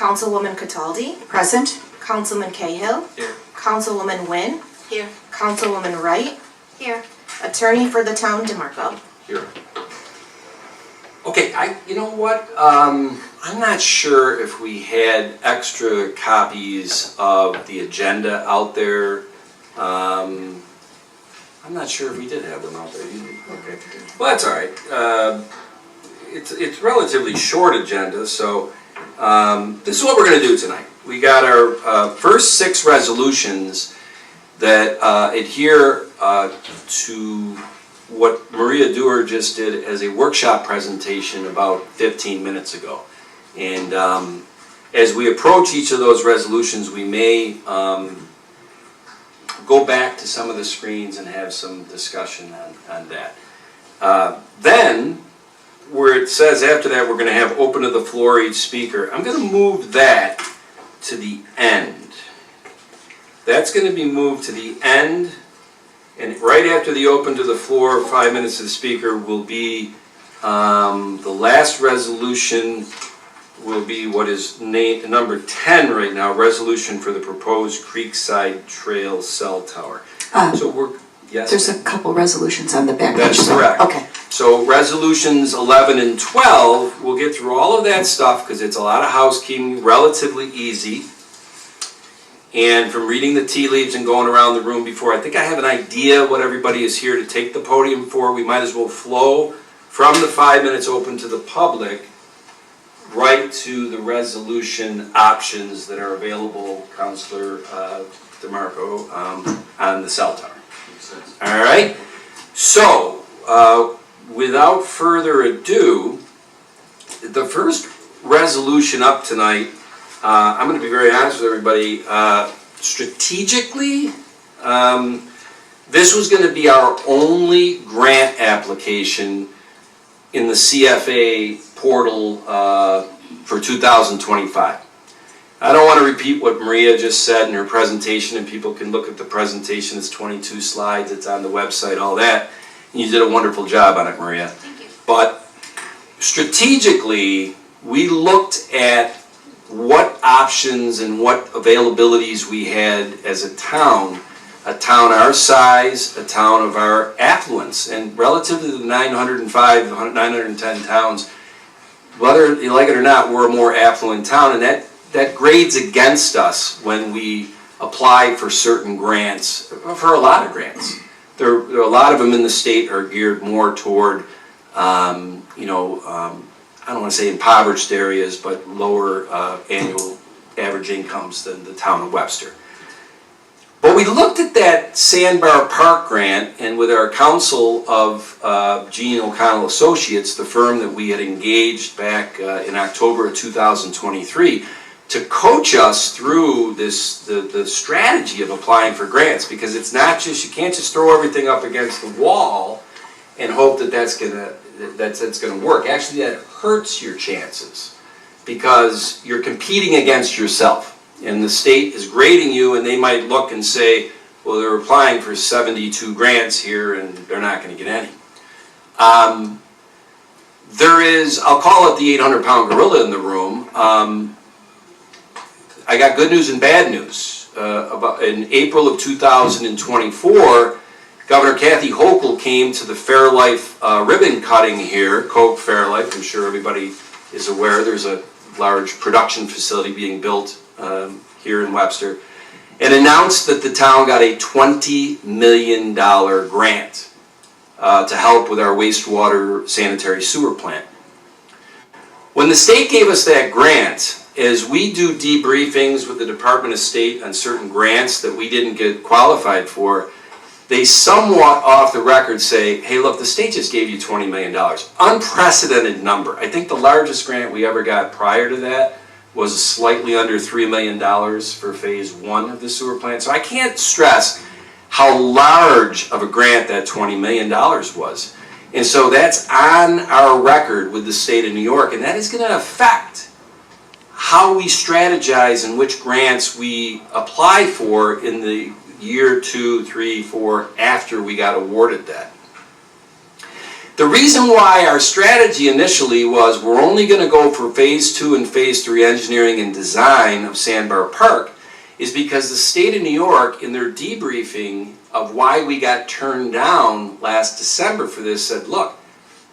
Councilwoman Cataldi. Present. Councilman Cahill. Here. Councilwoman Wynn. Here. Councilwoman Wright. Here. Attorney for the town, DeMarco. Here. Okay, you know what? I'm not sure if we had extra copies of the agenda out there. I'm not sure if we did have them out there. Okay. Well, that's all right. It's relatively short agenda, so this is what we're going to do tonight. We got our first 6 resolutions that adhere to what Maria Dewar just did as a workshop presentation about 15 minutes ago. And as we approach each of those resolutions, we may go back to some of the screens and have some discussion on that. Then, where it says after that we're going to have open to the floor each speaker, I'm going to move that to the end. That's going to be moved to the end, and right after the open to the floor, 5 minutes to the speaker, will be the last resolution will be what is named number 10 right now, resolution for the proposed Creekside Trail cell tower. So we're, yes? There's a couple resolutions on the back page. That's correct. Okay. So resolutions 11 and 12, we'll get through all of that stuff because it's a lot of housekeeping, relatively easy. And from reading the tea leaves and going around the room before, I think I have an idea what everybody is here to take the podium for. We might as well flow from the 5 minutes open to the public right to the resolution options that are available, Councilor DeMarco, on the cell tower. All right? So, without further ado, the first resolution up tonight, I'm going to be very honest with everybody, strategically, this was going to be our only grant application in the CFA portal for 2025. I don't want to repeat what Maria just said in her presentation, and people can look at the presentation. It's 22 slides, it's on the website, all that. And you did a wonderful job on it, Maria. Thank you. But strategically, we looked at what options and what availabilities we had as a town our size, a town of our affluence, and relative to the 905, 910 towns, whether you like it or not, we're a more affluent town, and that grades against us when we apply for certain grants, for a lot of grants. There are a lot of them in the state are geared more toward, I don't want to say impoverished areas, but lower annual average incomes than the town of Webster. But we looked at that Sandbar Park grant, and with our counsel of Gene O'Connell Associates, the firm that we had engaged back in October of 2023, to coach us through this the strategy of applying for grants, because it's not just, you can't just throw everything up against the wall and hope that that's gonna work. Actually, that hurts your chances because you're competing against yourself, and the state is grading you, and they might look and say, well, they're applying for 72 grants here and they're not going to get any. There is, I'll call it the 800-pound gorilla in the room. I got good news and bad news. In April of 2024, Governor Kathy Hochul came to the Fairlife ribbon cutting here, Coke Fairlife. I'm sure everybody is aware there's a large production facility being built here in Webster, and announced that the town got a $20 million grant to help with our wastewater sanitary sewer plant. When the state gave us that grant, as we do debriefings with the Department of State on certain grants that we didn't get qualified for, they somewhat off the record say, hey, look, the state just gave you $20 million. Unprecedented number. I think the largest grant we ever got prior to that was slightly under $3 million for phase 1 of the sewer plant. So I can't stress how large of a grant that $20 million was. And so that's on our record with the state of New York, and that is going to affect how we strategize and which grants we apply for in the year 2, 3, 4 after we got awarded that. The reason why our strategy initially was we're only going to go for phase 2 and phase 3 engineering and design of Sandbar Park is because the state of New York, in their debriefing of why we got turned down last December for this, said, look,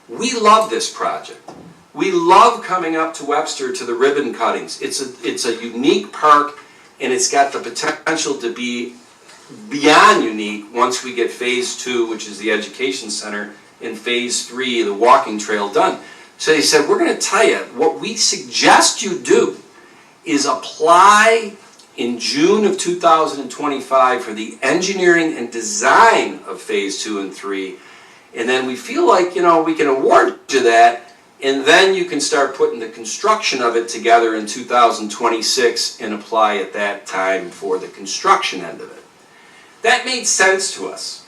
we love this project. We love coming up to Webster to the ribbon cuttings. It's a unique park, and it's got the potential to be beyond unique once we get phase 2, which is the education center, and phase 3, the walking trail, done. So they said, we're going to tell you, what we suggest you do is apply in June of 2025 for the engineering and design of phase 2 and 3, and then we feel like, you know, we can award you that, and then you can start putting the construction of it together in 2026 and apply at that time for the construction end of it. That made sense to us.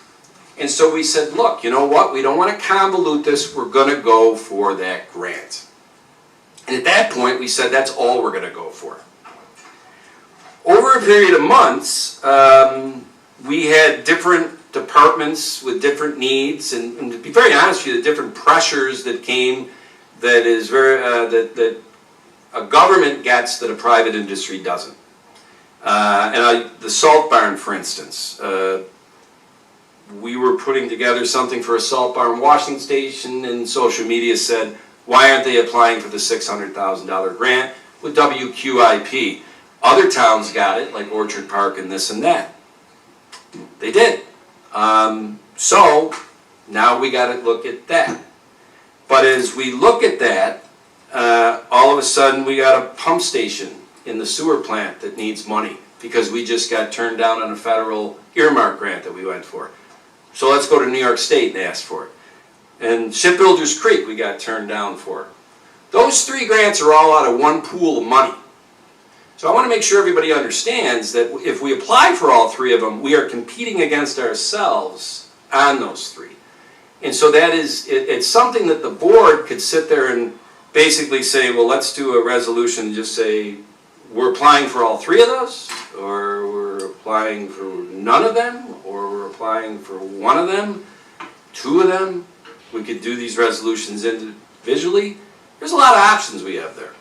And so we said, look, you know what, we don't want to convolute this, we're going to go for that grant. And at that point we said that's all we're going to go for. Over a period of months, we had different departments with different needs, and to be very honest with you, the different pressures that came that is very, that a government gets that a private industry doesn't. The salt barn, for instance, we were putting together something for a salt barn washing station, and social media said, why aren't they applying for the $600,000 grant with WQIP? Other towns got it, like Orchard Park and this and that. They did. So now we got to look at that. But as we look at that, all of a sudden we got a pump station in the sewer plant that needs money because we just got turned down on a federal earmark grant that we went for. So let's go to New York State and ask for it. And Shipbuilders Creek we got turned down for. Those 3 grants are all out of one pool of money. So I want to make sure everybody understands that if we apply for all 3 of them, we are competing against ourselves on those 3. And so that is, it's something that the board could sit there and basically say, well, let's do a resolution and just say, we're applying for all 3 of those, or we're applying for none of them, or we're applying for 1 of them, 2 of them. We could do these resolutions individually. There's a lot of options we have there.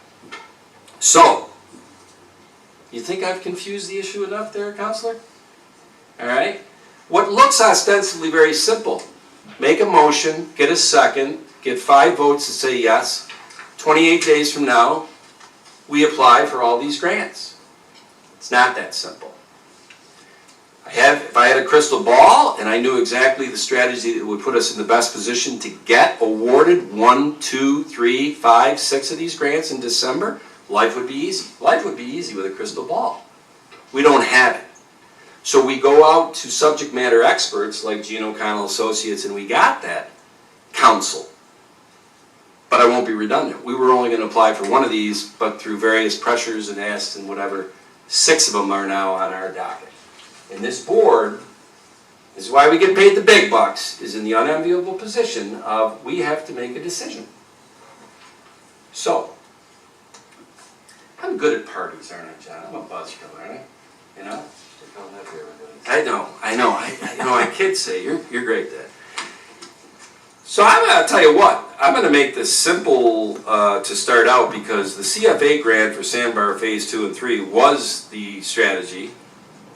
So, you think I've confused the issue enough there, Counselor? All right. What looks ostensibly very simple. Make a motion, get a second, get 5 votes to say yes. 28 days from now, we apply for all these grants. It's not that simple. If I had a crystal ball and I knew exactly the strategy that would put us in the best position to get awarded 1, 2, 3, 5, 6 of these grants in December, life would be easy. Life would be easy with a crystal ball. We don't have it. So we go out to subject matter experts like Gene O'Connell Associates, and we got that counsel. But I won't be redundant. We were only going to apply for 1 of these, but through various pressures and asks and whatever, 6 of them are now on our docket. And this board, this is why we get paid the big bucks, is in the unenviable position of we have to make a decision. So, I'm good at parties, aren't I, John? I'm a buzzkill, aren't I? You know? I know. My kids say, you're great, Dad. So I'm going to tell you what, I'm going to make this simple to start out because the CFA grant for Sandbar Phase 2 and 3 was the strategy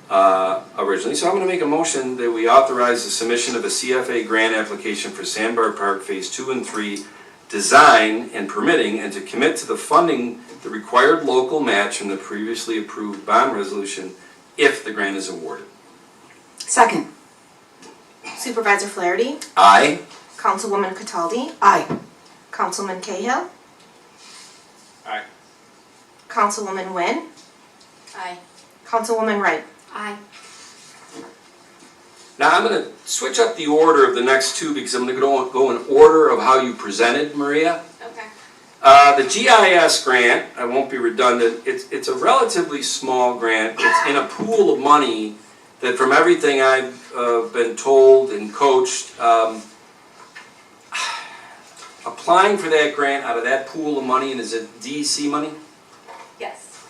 originally. So I'm going to make a motion that we authorize the submission of a CFA grant application for Sandbar Park Phase 2 and 3 design and permitting, and to commit to the funding the required local match from the previously approved bond resolution if the grant is awarded. Second. Supervisor Flaherty. Aye. Councilwoman Cataldi. Aye. Councilman Cahill. Aye. Councilwoman Wynn. Aye. Councilwoman Wright. Aye. Now I'm going to switch up the order of the next 2 because I'm going to go in order of how you presented, Maria. Okay. The GIS grant, I won't be redundant, it's a relatively small grant. It's in a pool of money that, from everything I've been told and coached, applying for that grant out of that pool of money, and is it DEC money? Yes.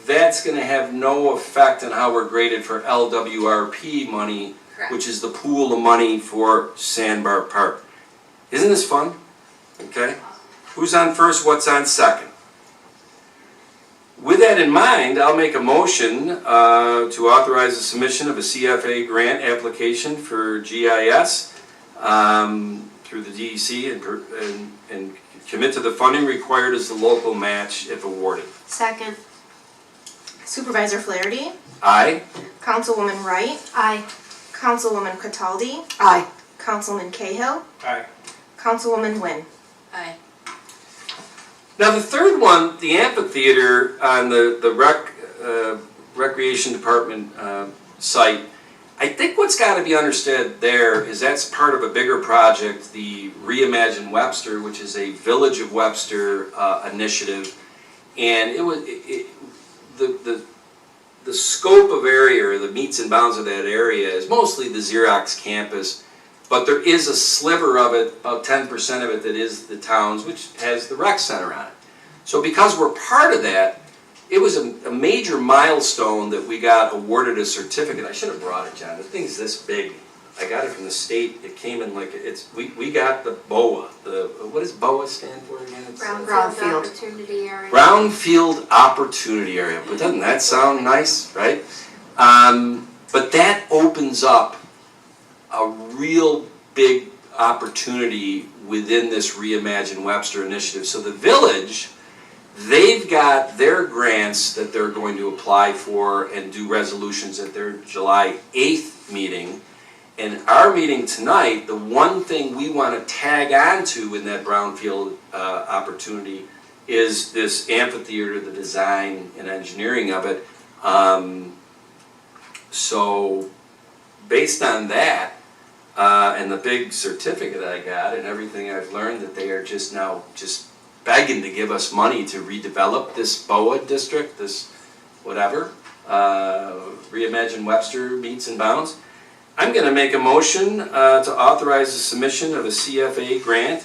That's going to have no effect on how we're graded for LWRP money, Correct. which is the pool of money for Sandbar Park. Isn't this fun? Okay. Who's on first, what's on second? With that in mind, I'll make a motion to authorize the submission of a CFA grant application for GIS through the DEC and commit to the funding required as the local match if awarded. Second. Supervisor Flaherty, Aye. Councilwoman Wright, Aye. Councilwoman Cataldi, Aye. Councilman Cahill, Aye. Councilwoman Wynn. Aye. Now the third one, the amphitheater on the recreation department site, I think what's got to be understood there is that's part of a bigger project, the Reimagine Webster, which is a Village of Webster initiative, and the scope of area, or the meets and bounds of that area, is mostly the Xerox campus, but there is a sliver of it, about 10% of it, that is the town's, which has the rec center on it. So because we're part of that, it was a major milestone that we got awarded a certificate. I should have brought it, John. The thing's this big. I got it from the state. It came in like, we got the BOA. What does BOA stand for again? Brownfield. Opportunity area. Brownfield Opportunity Area. But doesn't that sound nice, right? But that opens up a real big opportunity within this Reimagine Webster initiative. So the village, they've got their grants that they're going to apply for and do resolutions at their July 8th meeting. And our meeting tonight, the one thing we want to tag on to in that brownfield opportunity is this amphitheater, the design and engineering of it. So based on that, and the big certificate I got and everything I've learned, that they are just now just begging to give us money to redevelop this BOA district, this whatever, Reimagine Webster meets and bounds. I'm going to make a motion to authorize the submission of a CFA grant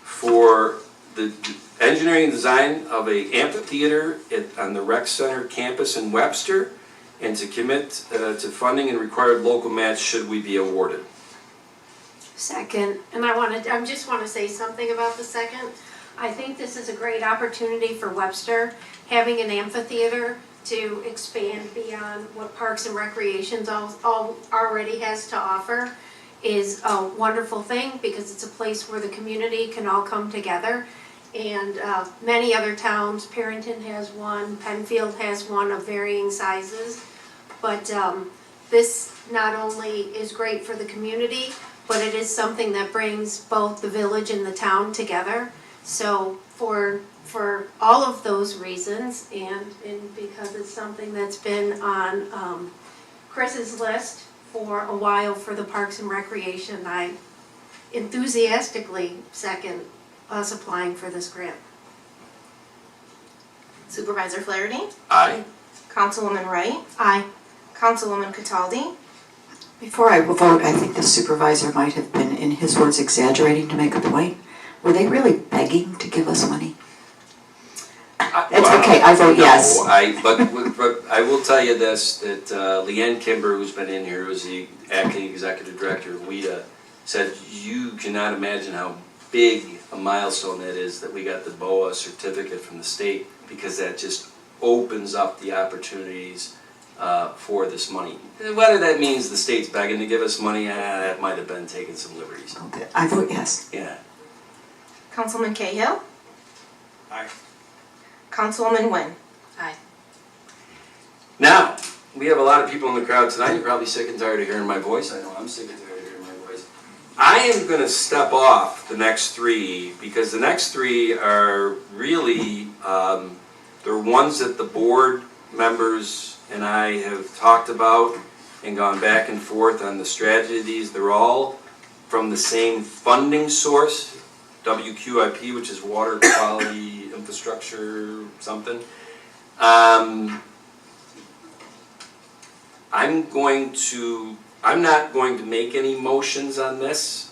for the engineering and design of a amphitheater on the rec center campus in Webster, and to commit to funding and required local match should we be awarded. Second, and I just want to say something about the second. I think this is a great opportunity for Webster, having an amphitheater to expand beyond what Parks and Recreations already has to offer is a wonderful thing, because it's a place where the community can all come together. And many other towns, Perrington has one, Penfield has one of varying sizes. But this not only is great for the community, but it is something that brings both the village and the town together. So for all of those reasons, and because it's something that's been on Chris's list for a while for the Parks and Recreation, I enthusiastically second us applying for this grant. Supervisor Flaherty, Aye. Councilwoman Wright, Aye. Councilwoman Cataldi, Before I vote, I think the supervisor might have been, in his words, exaggerating to make a point. Were they really begging to give us money? That's okay, I vote yes. No, but I will tell you this, that Leanne Kimber, who's been in here, who's the acting executive director of WIDA, said you cannot imagine how big a milestone that is that we got the BOA certificate from the state, because that just opens up the opportunities for this money. Whether that means the state's begging to give us money, that might have been taking some liberties. Okay, I vote yes. Yeah. Councilman Cahill, Aye. Councilwoman Wynn. Aye. Now, we have a lot of people in the crowd tonight. You're probably sick and tired of hearing my voice. I know I'm sick and tired of hearing my voice. I am going to step off the next three, because the next three are really, they're ones that the board members and I have talked about and gone back and forth on the strategy of these. They're all from the same funding source, WQIP, which is Water Quality Infrastructure something. I'm not going to make any motions on this.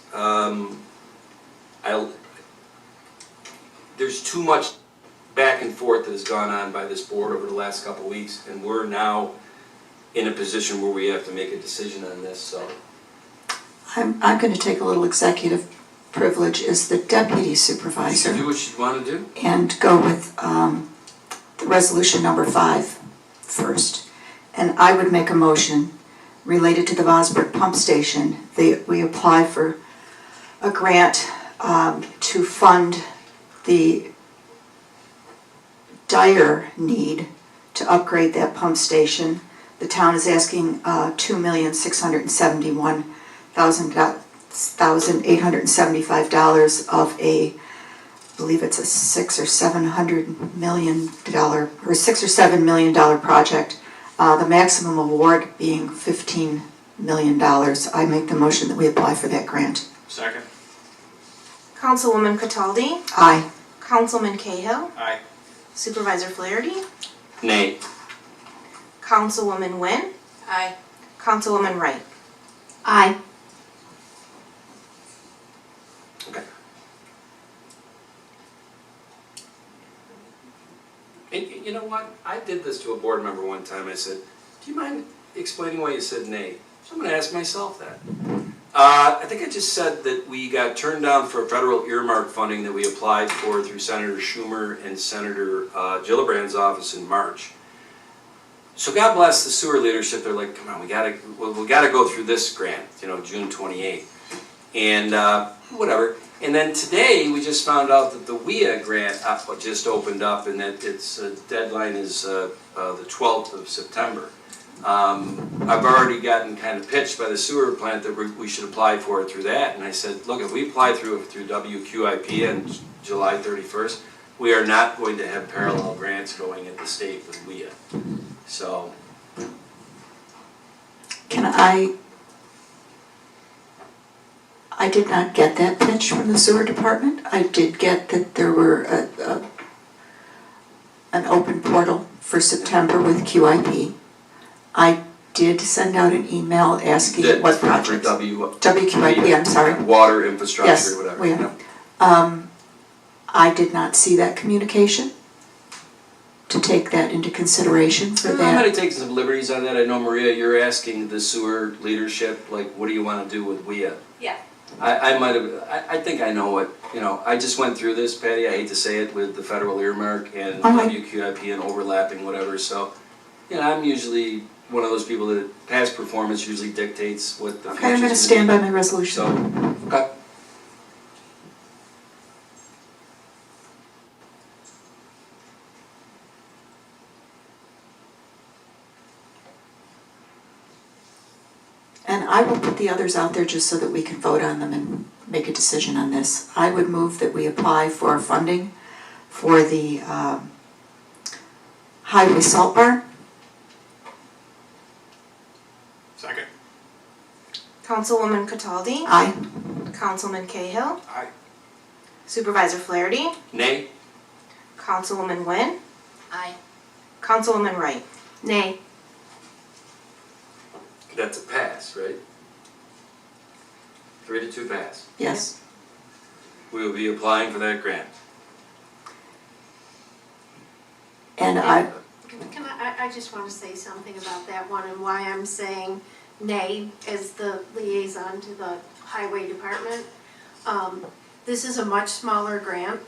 There's too much back and forth that has gone on by this board over the last couple of weeks, and we're now in a position where we have to make a decision on this, so. I'm going to take a little executive privilege as the deputy You supervisor can do what you want to do. and go with the resolution number 5 first. And I would make a motion related to the Vosburg pump station. We apply for a grant to fund the dire need to upgrade that pump station. The town is asking $2,671,875 of I believe it's a $600 or $700 million or $6 or $7 million project. The maximum award being $15 million. I make the motion that we apply for that grant. Second. Councilwoman Cataldi, Aye. Councilman Cahill, Aye. Supervisor Flaherty, Nay. Councilwoman Nguyen, Aye. Councilwoman Wright. Aye. Okay. And you know what? I did this to a board member one time. I said, do you mind explaining why you said nay? So I'm going to ask myself that. I think I just said that we got turned down for federal earmark funding that we applied for through Senator Schumer and Senator Gillibrand's office in March. So God bless the sewer leadership. They're like, come on, we gotta go through this grant, June 28th. And whatever. And then today, we just found out that the WIA grant just opened up and that its deadline is the 12th of September. I've already gotten kind of pitched by the sewer plant that we should apply for it through that. And I said, look, if we apply through WQIP on July 31st, we are not going to have parallel grants going at the state with WIA. So. I did not get that pitch from the sewer department. I did get that there were an open portal for September with QIP. I did send out an email asking what projects. WQIP, I'm sorry. Water infrastructure, Yes, whatever. we have. I did not see that communication to take that into consideration for I'm that. going to take some liberties on that. I know, Maria, you're asking the sewer leadership, like, what do you want to do with WIA? Yeah. I might have, I think I know what, I just went through this, Patty, I hate to say it, with the federal earmark and WQIP and overlapping whatever, so, I'm usually one of those people that past performance usually dictates what the future's Okay, I'm going to stand by my resolution. So, okay. And I will put the others out there just so that we can vote on them and make a decision on this. I would move that we apply for funding for the highway salt barn. Second. Councilwoman Cataldi, Aye. Councilman Cahill, Aye. Supervisor Flaherty, Nay? Councilwoman Nguyen, Aye. Councilwoman Wright. Nay. That's a pass, right? 3-2 pass. Yes. We will be applying for that grant. And I just want to say something about that one and why I'm saying nay as the liaison to the highway department. This is a much smaller grant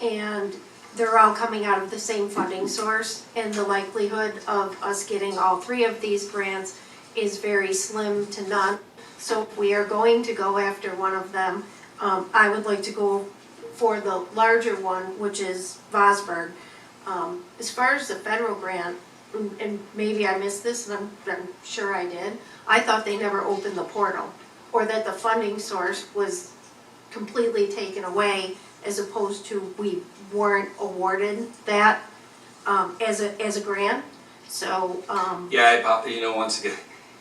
and they're all coming out of the same funding source, and the likelihood of us getting all 3 of these grants is very slim to none. So if we are going to go after one of them, I would like to go for the larger one, which is Vosburg. As far as the federal grant, and maybe I missed this, and I'm sure I did, I thought they never opened the portal, or that the funding source was completely taken away, as opposed to we weren't awarded that as a grant. So Yeah, once again,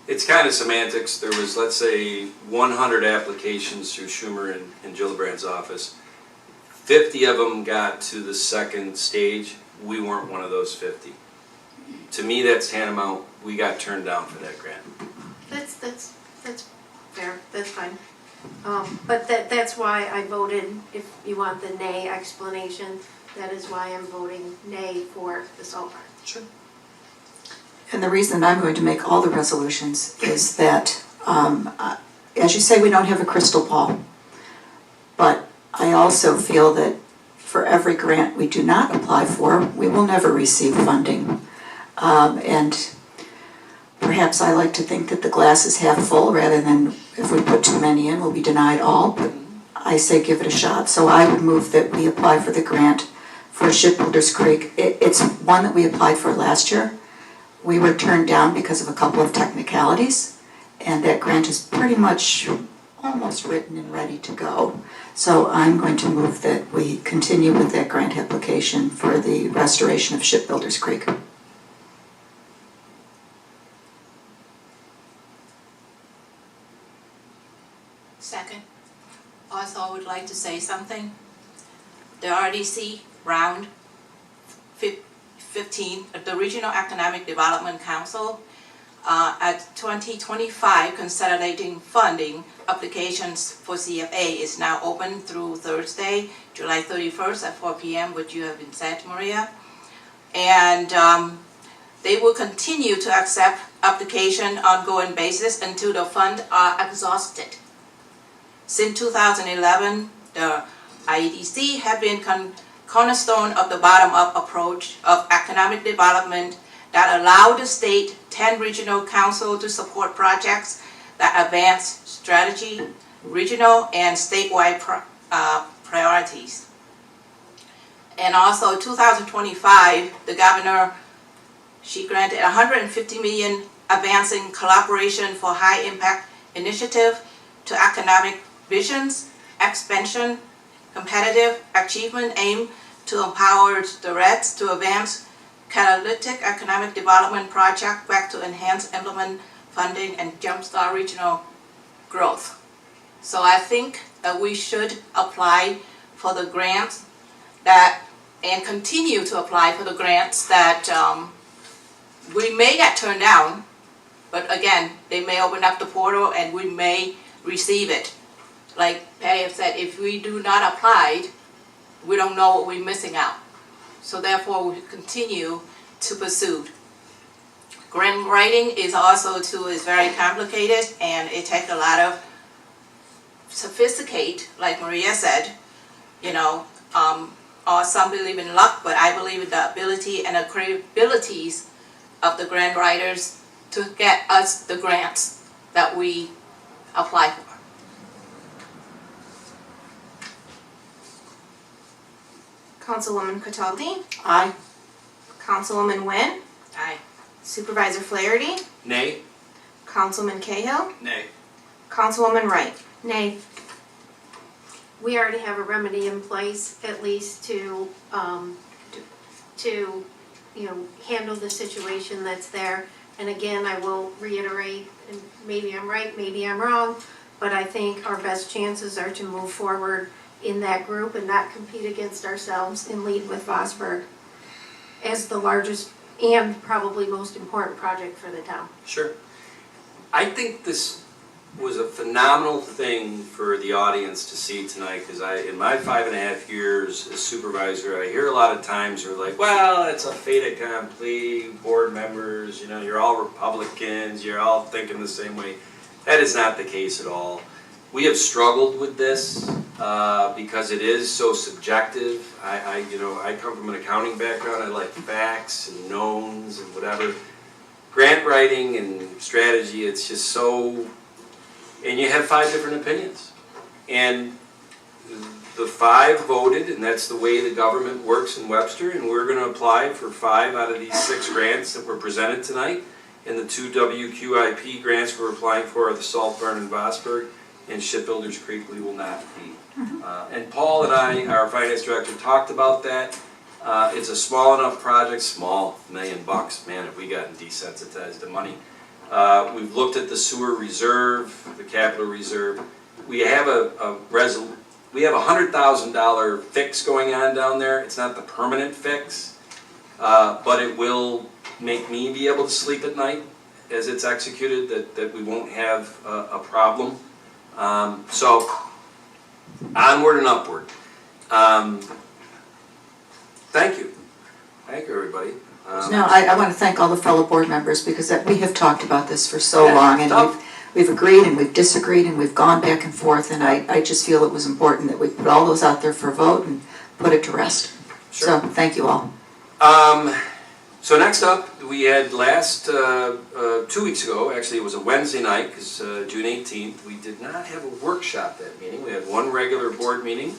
it's kind of semantics. There was, let's say, 100 applications through Schumer and Gillibrand's office. 50 of them got to the second stage. We weren't one of those 50. To me, that's tantamount. We got turned down for that grant. that's fair, that's fine. But that's why I voted, if you want the nay explanation, that is why I'm voting nay for the salt barn. Sure. And the reason I'm going to make all the resolutions is that as you say, we don't have a crystal ball. But I also feel that for every grant we do not apply for, we will never receive funding. And perhaps I like to think that the glass is half full rather than if we put too many in, we'll be denied all. But I say give it a shot. So I would move that we apply for the grant for Shipbuilders Creek. It's one that we applied for last year. We were turned down because of a couple of technicalities, and that grant is pretty much almost written and ready to go. So I'm going to move that we continue with that grant application for the restoration of Shipbuilders Creek. Second. Also, I would like to say something. The RDC round 15 at the Regional Economic Development Council at 2025 consolidating funding applications for CFA is now open through Thursday, July 31st at 4 p.m., which you have been said, Maria. And they will continue to accept application ongoing basis until the funds are exhausted. Since 2011, the IEDC have been cornerstone of the bottom-up approach of economic development that allow the state 10 regional council to support projects that advance strategy, regional and statewide priorities. And also 2025, the governor, she granted $150 million advancing collaboration for high impact initiative to economic visions, expansion, competitive achievement aim to empower the REDs to advance catalytic economic development project back to enhance implement funding and jumpstart regional growth. So I think that we should apply for the grants that, and continue to apply for the grants that we may get turned down, but again, they may open up the portal and we may receive it. Like Patty have said, if we do not apply, we don't know what we're missing out. So therefore, we continue to pursue. Grant writing is also is very complicated, and it takes a lot of sophisticate, like Maria said, you know, or some believe in luck, but I believe in the ability and the capabilities of the grant writers to get us the grants that we apply for. Councilwoman Cataldi, Aye. Councilwoman Nguyen, Aye. Supervisor Flaherty, Nay? Councilman Cahill, Nay. Councilwoman Wright. Nay. We already have a remedy in place, at least to handle the situation that's there. And again, I will reiterate, and maybe I'm right, maybe I'm wrong, but I think our best chances are to move forward in that group and not compete against ourselves and lead with Vosburgh as the largest and probably most important project for the town. Sure. I think this was a phenomenal thing for the audience to see tonight, because in my 5.5 years as supervisor, I hear a lot of times they're like, well, it's a fait accompli, board members, you know, you're all Republicans, you're all thinking the same way. That is not the case at all. We have struggled with this because it is so subjective. I come from an accounting background. I like facts and knowns and whatever. Grant writing and strategy, it's just so, and you have 5 different opinions. And the 5 voted, and that's the way the government works in Webster, and we're going to apply for 5 out of these 6 grants that were presented tonight. And the 2 WQIP grants we're applying for are the Saltburn and Vosburgh, and Shipbuilders Creek we will not be. And Paul and I, our finance director, talked about that. It's a small enough project, small, $1 million, man, if we gotten desensitized to money. We've looked at the sewer reserve, the capital reserve. We have we have a $100,000 fix going on down there. It's not the permanent fix, but it will make me be able to sleep at night as it's executed, that we won't have a problem. So, onward and upward. Thank you. Thank you, everybody. No, I want to thank all the fellow board members because we have talked about this for so Yeah, long, and tough. we've agreed and we've disagreed and we've gone back and forth, and I just feel it was important that we put all those out there for a vote and put it to rest. So, thank you all. So next up, we had 2 weeks ago, actually it was a Wednesday night, because June 18th, we did not have a workshop that meeting. We had one regular board meeting.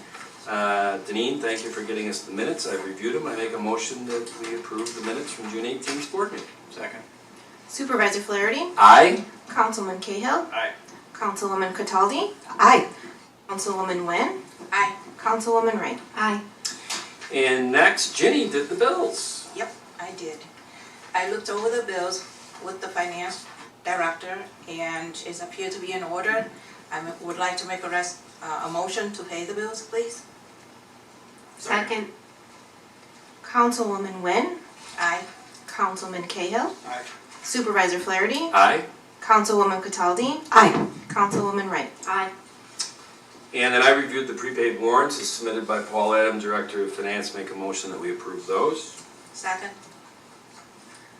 Deneen, thank you for getting us the minutes. I've reviewed them. I make a motion that we approve the minutes from June 18th's board meeting. Second. Supervisor Flaherty, Aye. Councilman Cahill, Aye. Councilwoman Cataldi, Aye. Councilwoman Wynn, Aye. Councilwoman Wright. Aye. And next, Ginny did the bills. Yep, I did. I looked over the bills with the finance director, and it appeared to be in order. I would like to make a motion to pay the bills, please. Second. Councilwoman Wynn, Aye. Councilman Cahill, Aye. Supervisor Flaherty, Aye. Councilwoman Cataldi, Aye. Councilwoman Wright. Aye. And then I reviewed the prepaid warrants as submitted by Paul Adams, Director of Finance. Make a motion that we approve those. Second.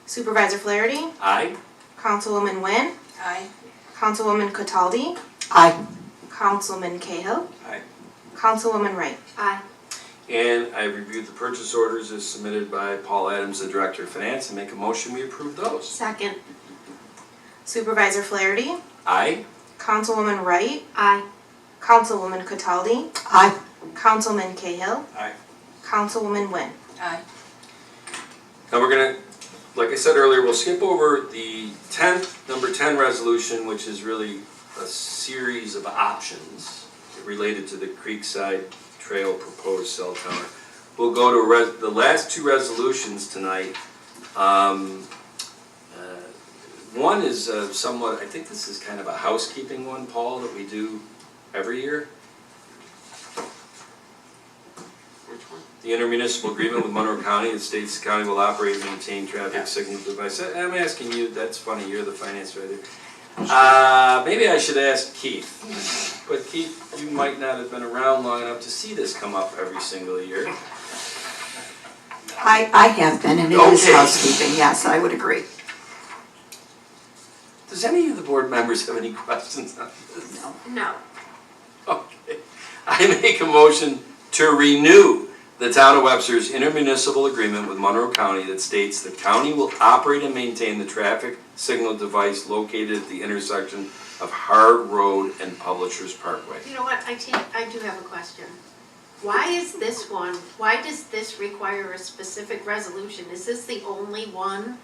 Supervisor Flaherty, Aye. Councilwoman Wynn, Aye. Councilwoman Cataldi, Aye. Councilman Cahill, Aye. Councilwoman Wright. Aye. And I reviewed the purchase orders as submitted by Paul Adams, the Director of Finance, and make a motion we approve those. Second. Supervisor Flaherty, Aye. Councilwoman Wright, Aye. Councilwoman Cataldi, Aye. Councilman Cahill, Aye. Councilwoman Wynn. Aye. Now we're gonna, like I said earlier, we'll skip over the number 10 resolution, which is really a series of options related to the Creekside Trail proposed cell tower. We'll go to the last two resolutions tonight. One is somewhat, I think this is kind of a housekeeping one, Paul, that we do every year. Which one? The intermunicipal agreement with Monroe County that states the county will operate and maintain traffic signal device. I'm asking you, that's funny, you're the finance director. Maybe I should ask Keith. But Keith, you might not have been around long enough to see this come up every single year. I have been, and it is Okay. housekeeping, yes, I would agree. Does any of the board members have any questions on this? No. Okay. I make a motion to renew the Town of Webster's intermunicipal agreement with Monroe County that states the county will operate and maintain the traffic signal device located at the intersection of Hard Road and Publishers Parkway. You know what, I do have a question. Why is this one, why does this require a specific resolution? Is this the only one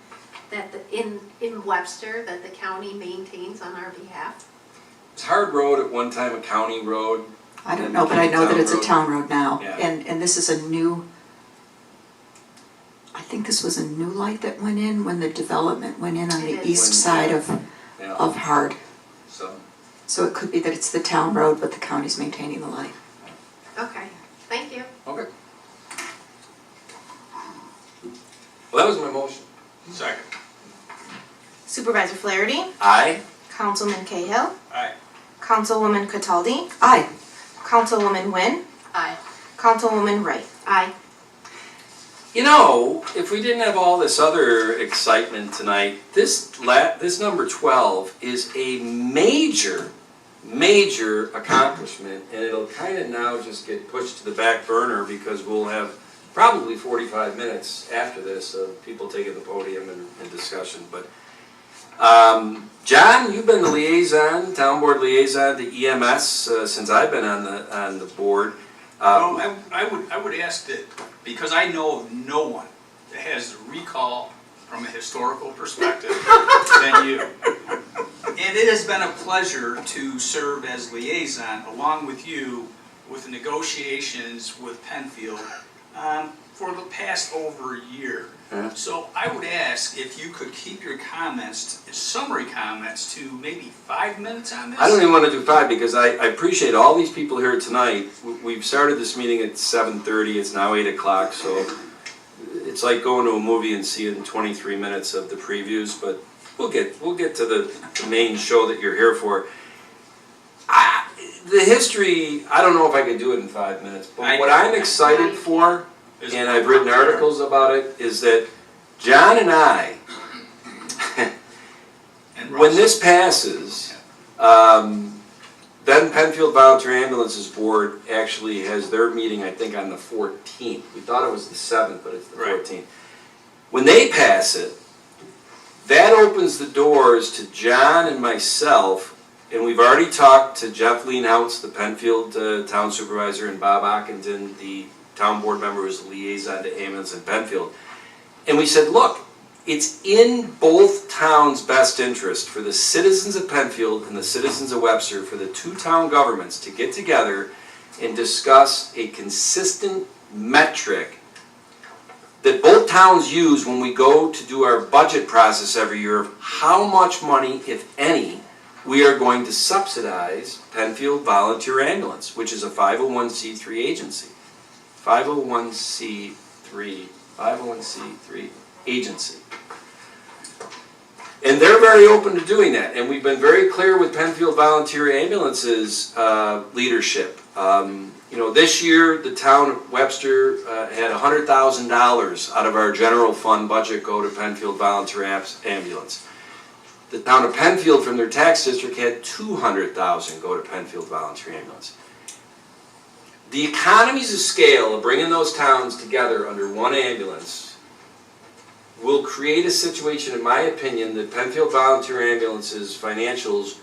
that in Webster that the county maintains on our behalf? It's Hard Road at one time a county road. I don't know, but I know that it's a town road now. Yeah. And this is a new, I think this was a new light that went in when the development went in on It the is. east side of Yeah. Hard. So, So it could be that it's the town road, but the county's maintaining the light. Okay, thank you. okay. Well, that was my motion. Second. Supervisor Flaherty, Aye. Councilman Cahill, Aye. Councilwoman Cataldi, Aye. Councilwoman Wynn, Aye. Councilwoman Wright. Aye. You know, if we didn't have all this other excitement tonight, this number 12 is a major accomplishment, and it'll kind of now just get pushed to the back burner because we'll have probably 45 minutes after this of people taking the podium and discussion. But John, you've been the liaison, town board liaison to EMS since I've been on the board. Well, I would ask that, because I know of no one that has the recall from a historical perspective than you. And it has been a pleasure to serve as liaison along with you with the negotiations with Penfield for the past over a year. Yeah. So I would ask if you could keep your comments, summary comments, to maybe 5 minutes on this. I don't even want to do 5 because I appreciate all these people here tonight. We've started this meeting at 7:30, it's now 8 o'clock, so it's like going to a movie and seeing 23 minutes of the previews, but we'll get to the main show that you're here for. The history, I don't know if I could do it in 5 minutes, but what I'm excited for, and I've written articles about it, is that John and I, And when Russ. this passes, Then Penfield Volunteer Ambulances Board actually has their meeting, I think, on the 14th. We thought it was the 7th, but it's the Right. 14th. When they pass it, that opens the doors to John and myself, and we've already talked to Jeff Leanhouse, the Penfield Town Supervisor, and Bob Ockenden, the Town Board member who's the liaison to ambulance in Penfield. And we said, look, it's in both towns' best interest for the citizens of Penfield and the citizens of Webster, for the two town governments to get together and discuss a consistent metric that both towns use when we go to do our budget process every year of how much money, if any, we are going to subsidize Penfield Volunteer Ambulance, which is a 501c3 agency. 501c3 agency. And they're very open to doing that, and we've been very clear with Penfield Volunteer Ambulance's leadership. This year, the town of Webster had $100,000 out of our general fund budget go to Penfield Volunteer Ambulance. The town of Penfield, from their tax district, had $200,000 go to Penfield Volunteer Ambulance. The economies of scale of bringing those towns together under one ambulance will create a situation, in my opinion, that Penfield Volunteer Ambulance's financials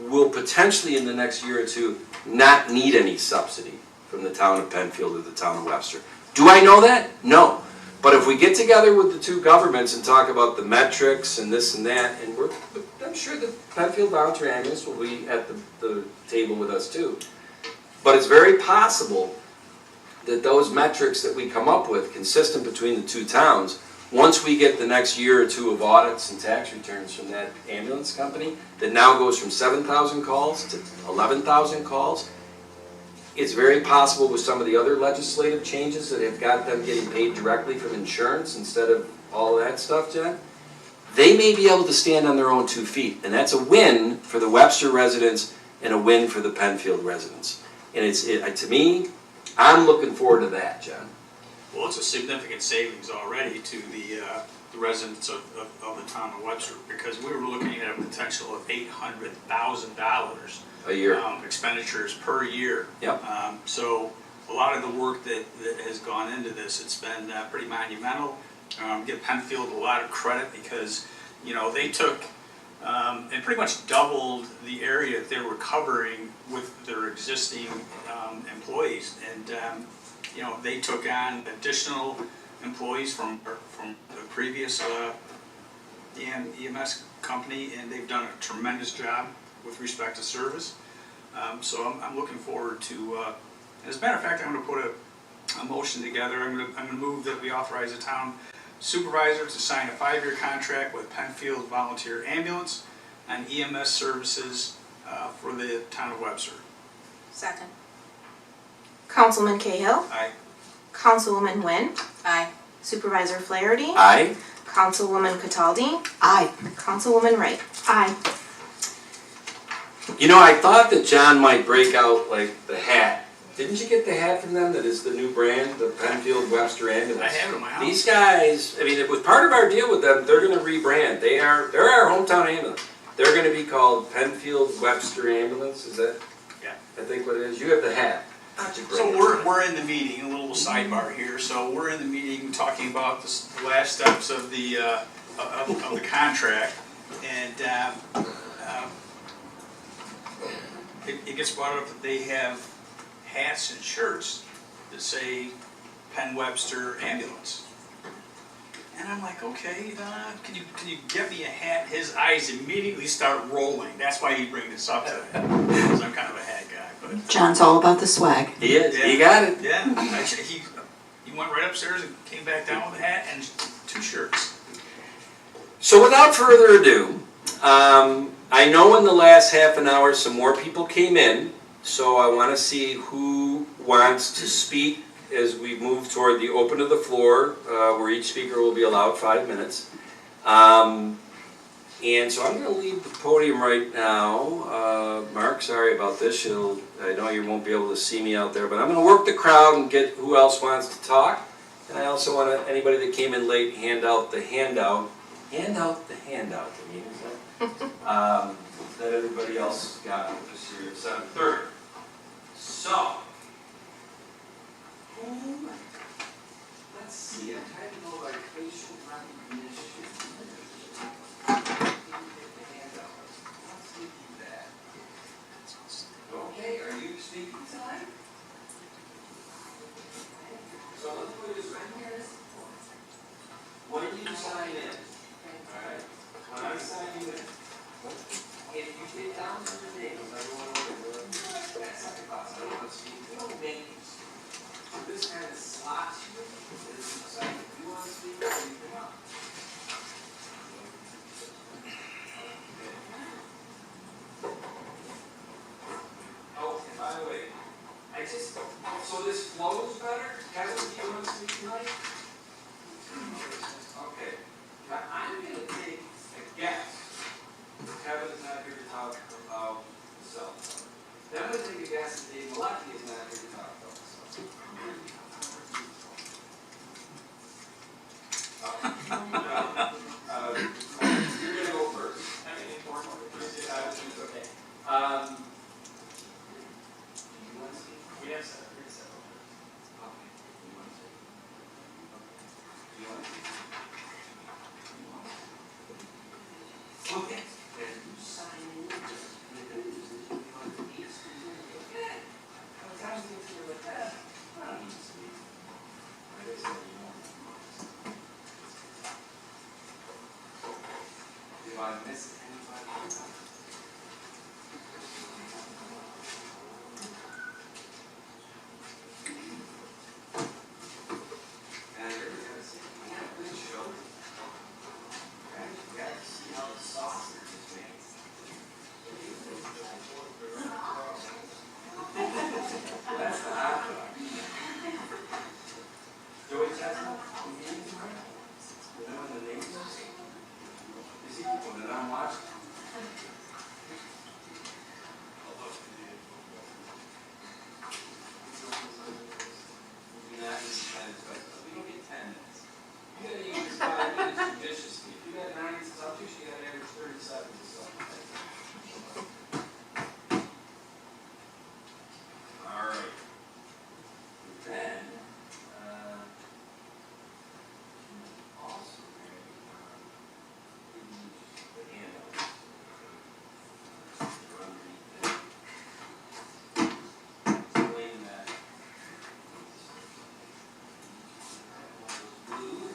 will potentially, in the next year or two, not need any subsidy from the town of Penfield or the town of Webster. Do I know that? No. But if we get together with the two governments and talk about the metrics and this and that, and I'm sure that Penfield Volunteer Ambulance will be at the table with us too. But it's very possible that those metrics that we come up with, consistent between the two towns, once we get the next year or two of audits and tax returns from that ambulance company, that now goes from 7,000 calls to 11,000 calls, it's very possible with some of the other legislative changes that have got them getting paid directly from insurance instead of all that stuff, Jen, they may be able to stand on their own 2 feet. And that's a win for the Webster residents and a win for the Penfield residents. And to me, I'm looking forward to that, Jen. Well, it's a significant savings already to the residents of the town of Webster, because we were looking at a potential of $800,000 A year. Expenditures per year. Yep. So a lot of the work that has gone into this, it's been pretty monumental. Give Penfield a lot of credit because, they took and pretty much doubled the area that they were covering with their existing employees. And, they took on additional employees from the previous EMS company, and they've done a tremendous job with respect to service. So I'm looking forward to, as a matter of fact, I'm going to put a motion together. I'm going to move that we authorize the town supervisor to sign a 5-year contract with Penfield Volunteer Ambulance on EMS services for the town of Webster. Second. Councilman Cahill. Aye. Councilwoman Wynn. Aye. Supervisor Flaherty. Aye. Councilwoman Cataldi. Aye. Councilwoman Wright. Aye. I thought that John might break out like the hat. Didn't you get the hat from them that is the new brand, the Penfield Webster Ambulance? I have it in my house. These guys, it was part of our deal with them. They're going to rebrand. They're our hometown ambulance. They're going to be called Penfield Webster Ambulance. Is that? Yeah. I think what it is. You have the hat. So we're in the meeting, a little sidebar here. So we're in the meeting talking about the last steps of the contract, and it gets brought up that they have hats and shirts that say Penn Webster Ambulance. And I'm like, okay, can you get me a hat? His eyes immediately start rolling. That's why he brings this up to me, because I'm kind of a hat guy. But John's all about the swag. He is. yeah, He got it. Yeah, he went right upstairs and came back down with a hat and 2 shirts. So without further ado, I know in the last half an hour some more people came in, so I want to see who wants to speak as we move toward the open of the floor, where each speaker will be allowed 5 minutes. And so I'm going to leave the podium right now. Mark, sorry about this. I know you won't be able to see me out there, but I'm going to work the crowd and get who else wants to talk. And I also want anybody that came in late, hand out the handout. Hand out the handout. I mean, that everybody else got with us here at 7:30. So, let's see, I'm trying to go by facial recognition. Let's do that. Okay, are you speaking tonight? So let's put this right here. When you sign in, all right, when I sign you in, if you get down to the name of everyone over there, that's like a box, I don't want to speak, we don't make you speak. So this kind of slots you, this is like, if you want to speak, you come up. Oh, and by the way, I just, so this flows better? Kevin, do you want to speak tonight? Okay. Now, I'm going to take a guess. Kevin is not here to talk about the cell phone. Then I'm going to take a guess that Dave Malaki is not here to talk about the cell phone. You're going to go first. Okay. You want to speak? We have seven. Okay. You want to speak? You want to speak? Okay. Then you sign in. Do I miss anybody? And you're gonna say, yeah, good show. Right? You gotta see how the sausage is made. That's the hot dog. Joey Chestnut, the meeting tomorrow? You know when the names are? You see people that I'm watching? We don't get 10 minutes. You gotta use 5 minutes judiciously. If you got 90 subjects, you gotta average 37 to something. All right. Then, also, the handout. Explain that. Blue.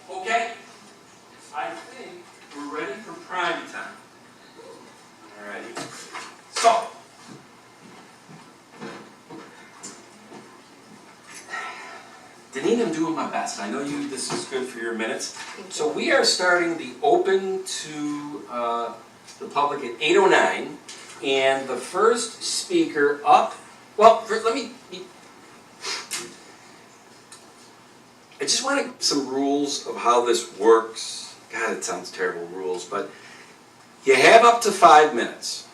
Okay, I think we're ready for prime time. All righty. So, Deneen, I'm doing my best. I know this is good for your minutes. So we are starting the open to the public at 8:09, and the first speaker up, well, I just want to give some rules of how this works. God, it sounds terrible, rules, but you have up to 5 minutes.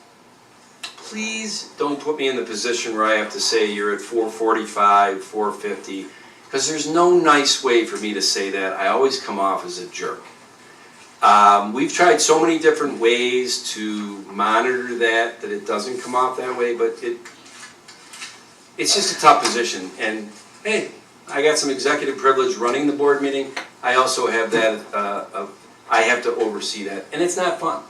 Please don't put me in the position where I have to say you're at 4:45, 4:50, because there's no nice way for me to say that. I always come off as a jerk. We've tried so many different ways to monitor that it doesn't come off that way, but it's just a tough position. And hey, I got some executive privilege running the board meeting. I also have that, I have to oversee that, and it's not fun.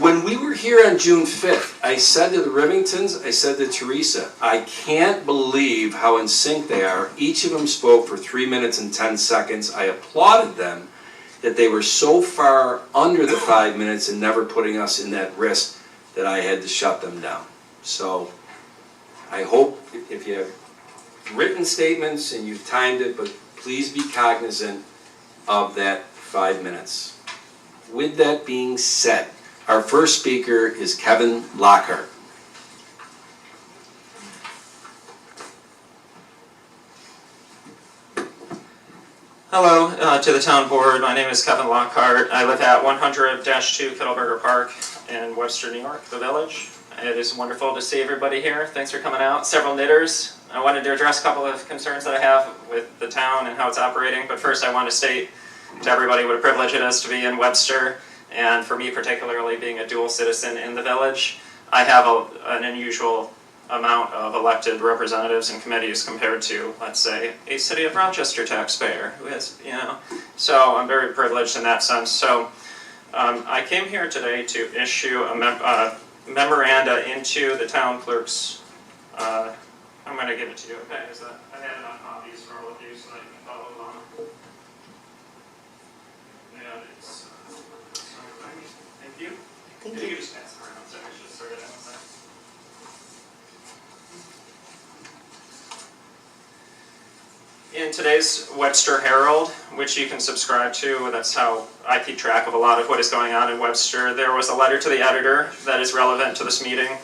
When we were here on June 5th, I said to the Rivingtons, I said to Teresa, I can't believe how in sync they are. Each of them spoke for 3 minutes and 10 seconds. I applauded them that they were so far under the 5 minutes and never putting us in that risk that I had to shut them down. So I hope if you have written statements and you've timed it, but please be cognizant of that 5 minutes. With that being said, our first speaker is Kevin Lockhart. Hello to the town board. My name is Kevin Lockhart. I live at 100-2 Kittleberger Park in Webster, New York, the village. It is wonderful to see everybody here. Thanks for coming out. Several knitters. I wanted to address a couple of concerns that I have with the town and how it's operating, but first I want to state to everybody what a privilege it is to be in Webster, and for me particularly being a dual citizen in the village. I have an unusual amount of elected representatives and committees compared to, let's say, a city of Rochester taxpayer who has, so I'm very privileged in that sense. So I came here today to issue a memoranda into the town clerk's, I'm going to give it to you, okay? I had it on copies for all of you so that you can follow along. And it's, thank you. Thank You you. can just pass it around, so I should start it out. In today's Webster Herald, which you can subscribe to, that's how I keep track of a lot of what is going on in Webster, there was a letter to the editor that is relevant to this meeting.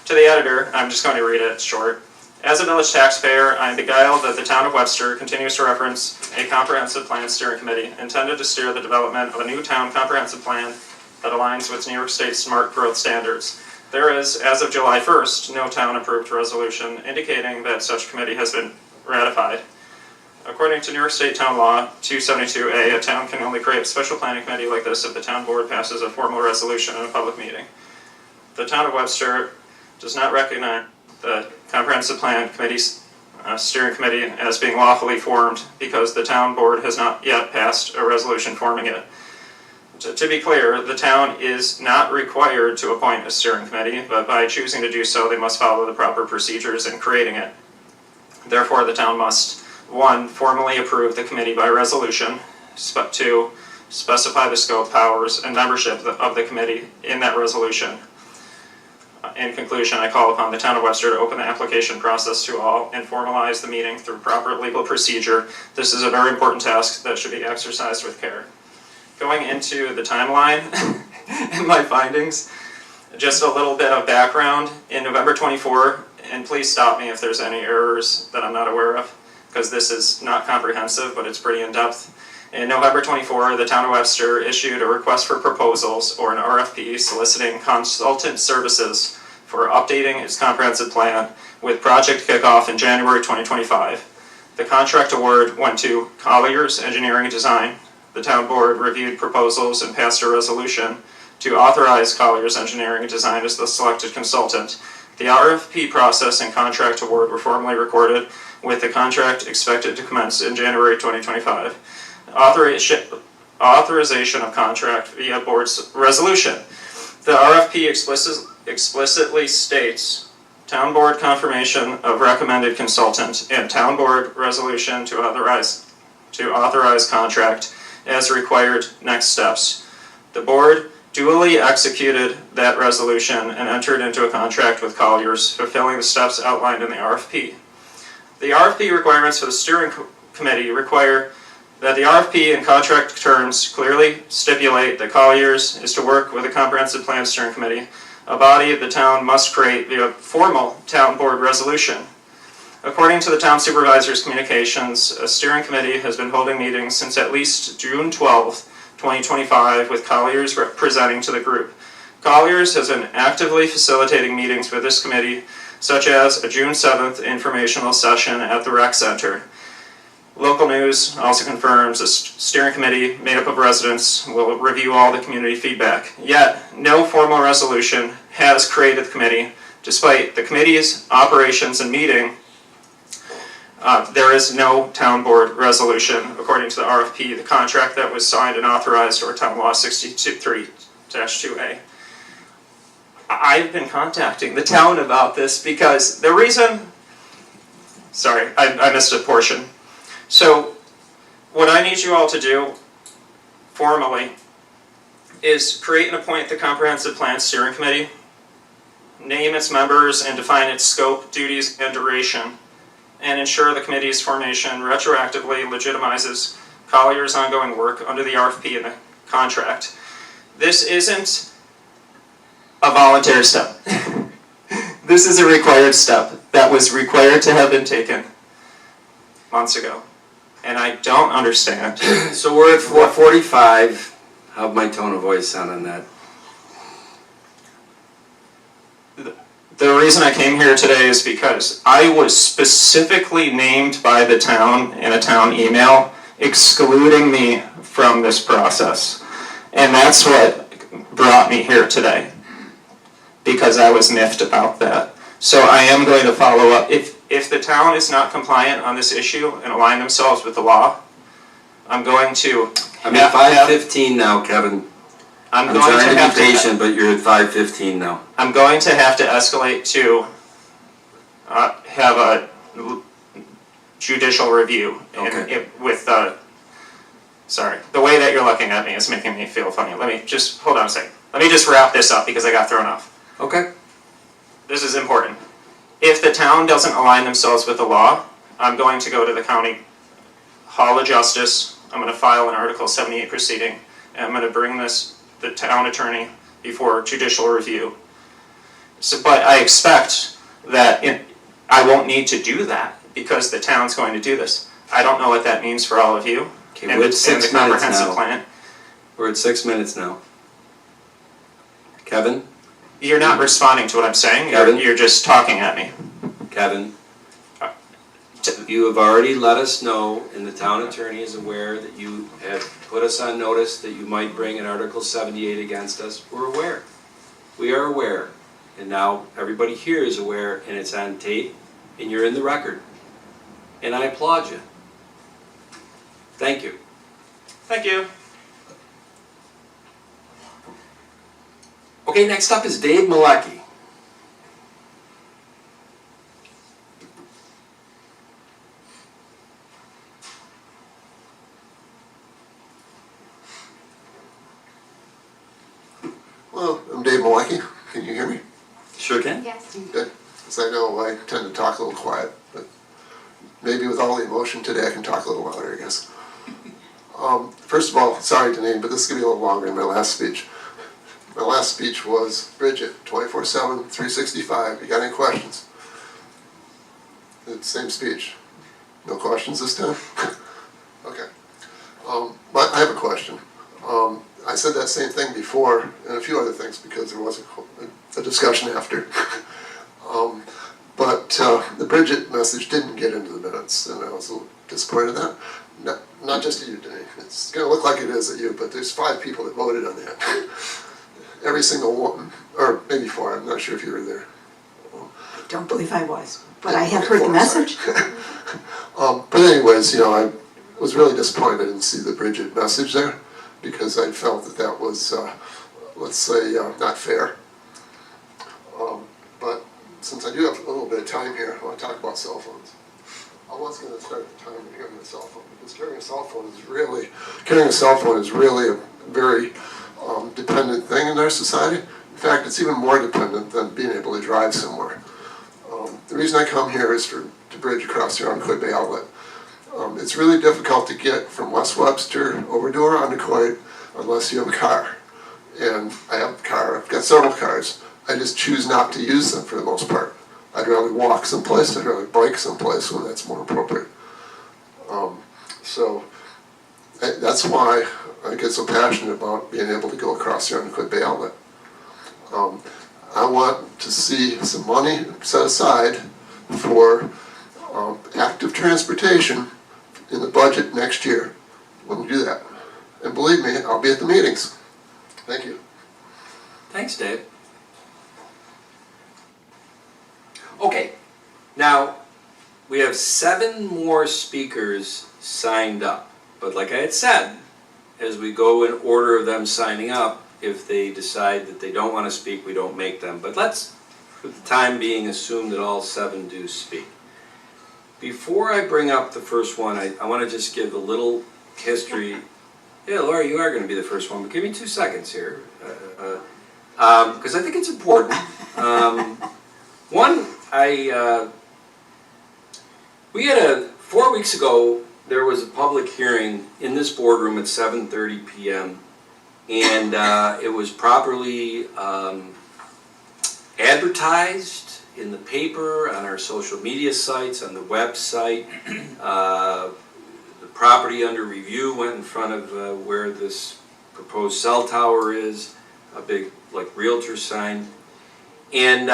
To the editor, I'm just going to read it, it's short. As a village taxpayer, I am beguiled that the town of Webster continues to reference a comprehensive plan steering committee intended to steer the development of a new town comprehensive plan that aligns with New York State's smart growth standards. There is, as of July 1st, no town-approved resolution indicating that such committee has been ratified. According to New York State Town Law 272A, a town can only create a special planning committee like this if the town board passes a formal resolution in a public meeting. The town of Webster does not recognize the Comprehensive Plan Committee's steering committee as being lawfully formed because the town board has not yet passed a resolution forming it. To be clear, the town is not required to appoint a steering committee, but by choosing to do so, they must follow the proper procedures in creating it. Therefore, the town must 1. Formally approve the committee by resolution. 2. Specify the scope, powers, and membership of the committee in that resolution. In conclusion, I call upon the town of Webster to open the application process to all and formalize the meeting through proper legal procedure. This is a very important task that should be exercised with care. Going into the timeline and my findings, just a little bit of background. In November 24, and please stop me if there's any errors that I'm not aware of, because this is not comprehensive, but it's pretty in-depth. In November 24, the town of Webster issued a request for proposals, or an RFP, soliciting consultant services for updating its comprehensive plan with project kickoff in January 2025. The contract award went to Colliers Engineering Design. The town board reviewed proposals and passed a resolution to authorize Colliers Engineering Design as the selected consultant. The RFP process and contract award were formally recorded, with the contract expected to commence in January 2025. Authorization of contract via board's resolution. The RFP explicitly states town board confirmation of recommended consultant and town board resolution to authorize contract as required next steps. The board duly executed that resolution and entered into a contract with Colliers, fulfilling the steps outlined in the RFP. The RFP requirements for the steering committee require that the RFP and contract terms clearly stipulate that Colliers is to work with a comprehensive plan steering committee, a body the town must create via formal town board resolution. According to the town supervisor's communications, a steering committee has been holding meetings since at least June 12, 2025, with Colliers presenting to the group. Colliers has been actively facilitating meetings with this committee, such as a June 7th informational session at the rec center. Local news also confirms a steering committee made up of residents will review all the community feedback. Yet, no formal resolution has created the committee. Despite the committee's operations and meeting, there is no town board resolution according to the RFP, the contract that was signed and authorized, or Town Law 63-2A. I've been contacting the town about this because the reason, sorry, I missed a portion. So what I need you all to do formally is create and appoint the Comprehensive Plan Steering Committee, name its members and define its scope, duties, and duration, and ensure the committee's formation retroactively legitimizes Collier's ongoing work under the RFP and the contract. This isn't a voluntary step. This is a required step that was required to have been taken months ago. and I don't understand. So we're at 4:45. How'd my tone of voice sound on that? The reason I came here today is because I was specifically named by the town in a town email excluding me from this process. And that's what brought me here today, because I was miffed about that. So I am going to follow up. If the town is not compliant on this issue and align themselves with the law, I'm going to I'm at 5:15 now, Kevin. I'm I'm going trying to to have be patient, but you're at 5:15 now. I'm going to have to escalate to have a judicial review Okay. with sorry, the way that you're looking at me is making me feel funny. Let me just, hold on a second. Let me just wrap this up because I got thrown off. Okay. This is important. If the town doesn't align themselves with the law, I'm going to go to the county Hall of Justice. I'm going to file an Article 78 proceeding, and I'm going to bring the town attorney before judicial review. So, but I expect that I won't need to do that because the town's going to do this. I don't know what that means for all of you. Okay, And we're at the 6 minutes comprehensive now. plan. We're at 6 minutes now. Kevin? You're not responding to what I'm saying. Kevin? You're just talking at me. Kevin? You have already let us know, and the town attorney is aware that you have put us on notice that you might bring an Article 78 against us. We're aware. We are aware. And now everybody here is aware, and it's on tape, and you're in the record. And I applaud you. Thank you. Thank you. Okay, next up is Dave Malecki. Hello, I'm Dave Malecki. Can you hear me? Sure can. Yes. Good. As I know, I tend to talk a little quiet, but maybe with all the emotion today, I can talk a little louder, I guess. First of all, sorry to name, but this is going to be a little longer than my last speech. My last speech was, Bridget, 24/7, 365. You got any questions? It's the same speech. No questions this time? Okay. But I have a question. I said that same thing before, and a few other things, because there was a discussion after. But the Bridget message didn't get into the minutes, and I was a little disappointed in that. Not just at you, Denny. It's going to look like it is at you, but there's 5 people that voted on that. Every single one, or maybe 4, I'm not sure if you were there. I don't believe I was, but I have heard the message. But anyways, you know, I was really disappointed I didn't see the Bridget message there, because I felt that that was, let's say, not fair. But since I do have a little bit of time here, I want to talk about cell phones. I was going to start the time with carrying a cell phone, because carrying a cell phone is really a very dependent thing in our society. In fact, it's even more dependent than being able to drive somewhere. The reason I come here is to bridge across the Arncoit Bay Outlet. It's really difficult to get from West Webster over to Arncoit unless you have a car. And I have a car, I've got several cars. I just choose not to use them for the most part. I'd rather walk someplace, I'd rather bike someplace when that's more appropriate. So that's why I get so passionate about being able to go across the Arncoit Bay Outlet. I want to see some money set aside for active transportation in the budget next year when we do that. And believe me, I'll be at the meetings. Thank you. Thanks, Dave. Okay, now we have 7 more speakers signed up. But like I had said, as we go in order of them signing up, if they decide that they don't want to speak, we don't make them. But let's, for the time being, assume that all 7 do speak. Before I bring up the first one, I want to just give a little history. Yeah, Laura, you are going to be the first one, but give me 2 seconds here, because I think it's important. One, we had 4 weeks ago, there was a public hearing in this boardroom at 7:30 p.m. and it was properly advertised in the paper, on our social media sites, on the website. The property under review went in front of where this proposed cell tower is, a big like realtor sign. And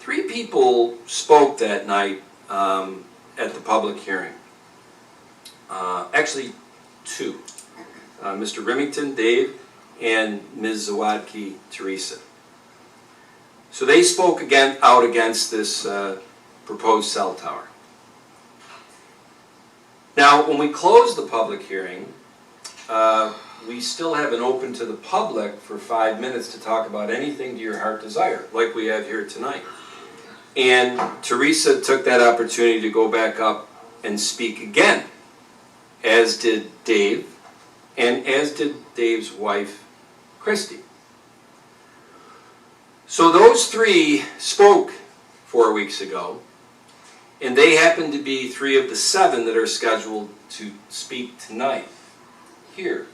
3 people spoke that night at the public hearing. Actually 2, Mr. Remington, Dave, and Ms. Zawadki, Teresa. So they spoke out against this proposed cell tower. Now, when we close the public hearing, we still have an open to the public for 5 minutes to talk about anything to your heart desire, like we have here tonight. And Teresa took that opportunity to go back up and speak again, as did Dave, and as did Dave's wife, Christy. So those 3 spoke 4 weeks ago, and they happen to be 3 of the 7 that are scheduled to speak tonight here.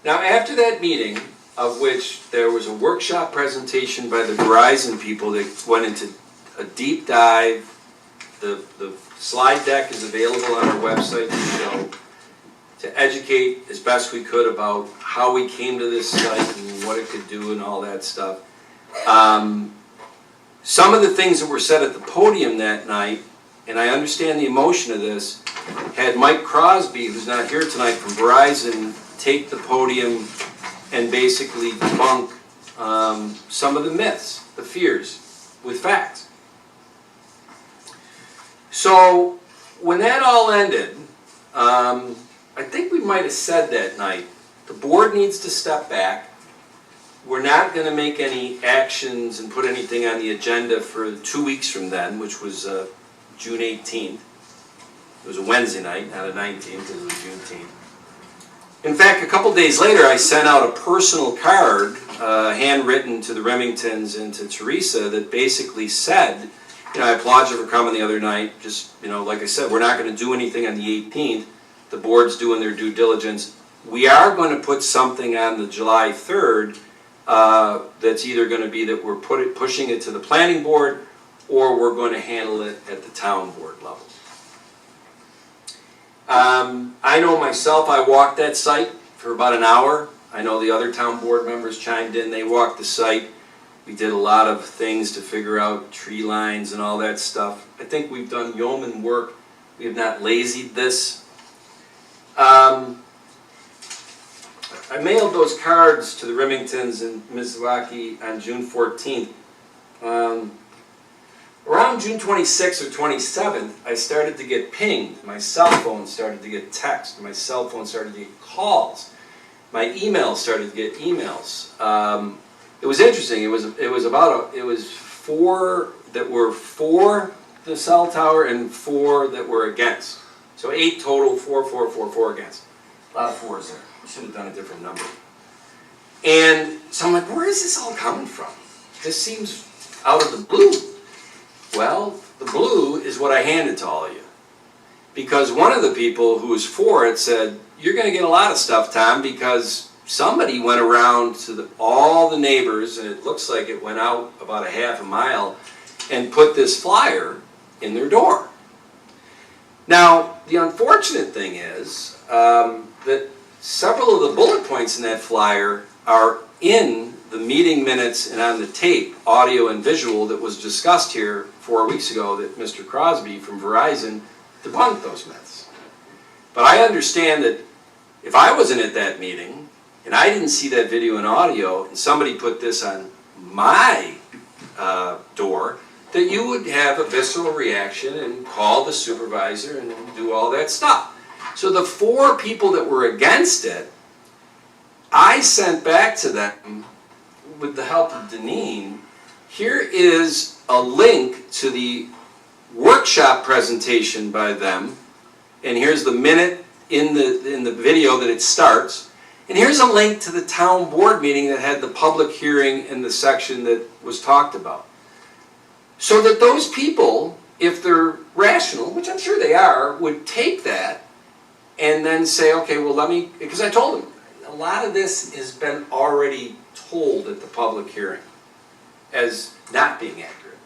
Now, after that meeting, of which there was a workshop presentation by the Verizon people that went into a deep dive, the slide deck is available on our website to show, to educate as best we could about how we came to this site and what it could do and all that stuff. Some of the things that were said at the podium that night, and I understand the emotion of this, had Mike Crosby, who's not here tonight, from Verizon, take the podium and basically debunk some of the myths, the fears, with facts. So when that all ended, I think we might have said that night, the board needs to step back. We're not going to make any actions and put anything on the agenda for 2 weeks from then, which was June 18th. It was a Wednesday night, not a 19th, it was Juneteenth. In fact, a couple days later, I sent out a personal card, handwritten to the Remingtons and to Teresa, that basically said, I applaud you for coming the other night. Just, like I said, we're not going to do anything on the 18th. The board's doing their due diligence. We are going to put something on the July 3rd that's either going to be that we're pushing it to the planning board, or we're going to handle it at the town board level. I know myself, I walked that site for about an hour. I know the other town board members chimed in, they walked the site. We did a lot of things to figure out tree lines and all that stuff. I think we've done yeoman work. We have not lazied this. I mailed those cards to the Remingtons and Ms. Zawacki on June 14th. Around June 26th or 27th, I started to get pinged. My cell phone started to get texts. My cell phone started to get calls. My email started to get emails. It was interesting. It was 4 that were for the cell tower and 4 that were against. So 8 total, 4 against. A lot of 4s there. I should have done a different number. And so I'm like, where is this all coming from? This seems out of the blue. Well, the blue is what I handed to all of you. Because one of the people who was for it said, you're going to get a lot of stuff, Tom, because somebody went around to all the neighbors, and it looks like it went out about a half a mile, and put this flyer in their door. Now, the unfortunate thing is that several of the bullet points in that flyer are in the meeting minutes and on the tape, audio and visual, that was discussed here 4 weeks ago, that Mr. Crosby from Verizon debunked those myths. But I understand that if I wasn't at that meeting, and I didn't see that video and audio, and somebody put this on my door, that you would have a visceral reaction and call the supervisor and do all that stuff. So the 4 people that were against it, I sent back to them, with the help of Deneen, here is a link to the workshop presentation by them, and here's the minute in the video that it starts, and here's a link to the town board meeting that had the public hearing in the section that was talked about. So that those people, if they're rational, which I'm sure they are, would take that and then say, okay, well because I told them, a lot of this has been already told at the public hearing as not being accurate.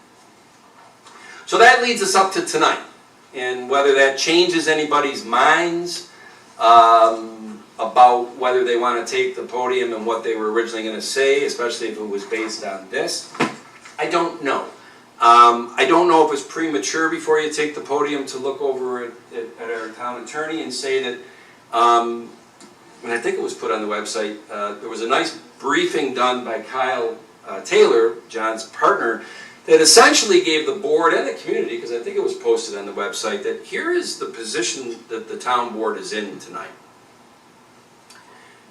So that leads us up to tonight. and whether that changes anybody's minds about whether they want to take the podium and what they were originally going to say, especially if it was based on this, I don't know. I don't know if it's premature before you take the podium to look over at our town attorney and say that, and I think it was put on the website, there was a nice briefing done by Kyle Taylor, John's partner, that essentially gave the board and the community, because I think it was posted on the website, that here is the position that the town board is in tonight.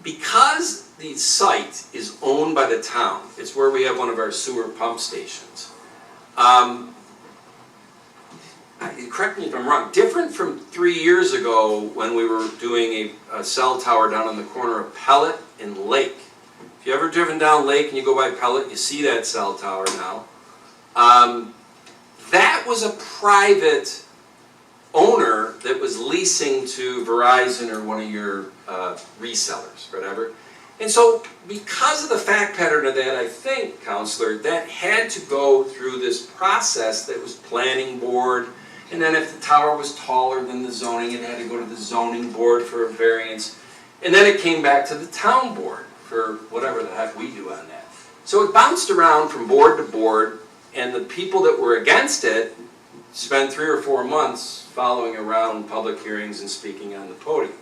Because the site is owned by the town, it's where we have one of our sewer pump stations. Correct me if I'm wrong, different from 3 years ago when we were doing a cell tower down on the corner of Pellet and Lake. If you ever driven down Lake and you go by Pellet, you see that cell tower now. That was a private owner that was leasing to Verizon or one of your resellers, whatever. And so because of the fact pattern of that, I think, Counselor, that had to go through this process that was planning board, and then if the tower was taller than the zoning, it had to go to the zoning board for a variance, and then it came back to the town board for whatever the heck we do on that. So it bounced around from board to board, and the people that were against it spent 3 or 4 months following around public hearings and speaking on the podium.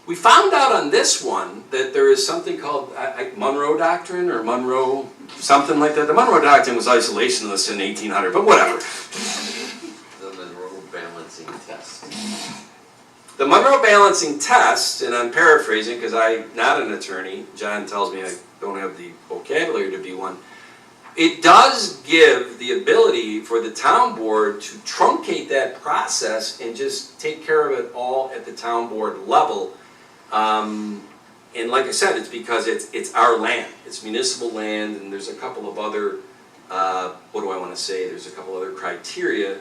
We found out on this one that there is something called Monroe Doctrine or Monroe, something like that. The Monroe Doctrine was isolationist in 1800, but whatever. The Monroe Balancing Test. The Monroe Balancing Test, and I'm paraphrasing because I'm not an attorney, John tells me I don't have the vocabulary to be one. It does give the ability for the town board to truncate that process and just take care of it all at the town board level. And like I said, it's because it's our land, it's municipal land, and there's a couple of other, what do I want to say, there's a couple other criteria,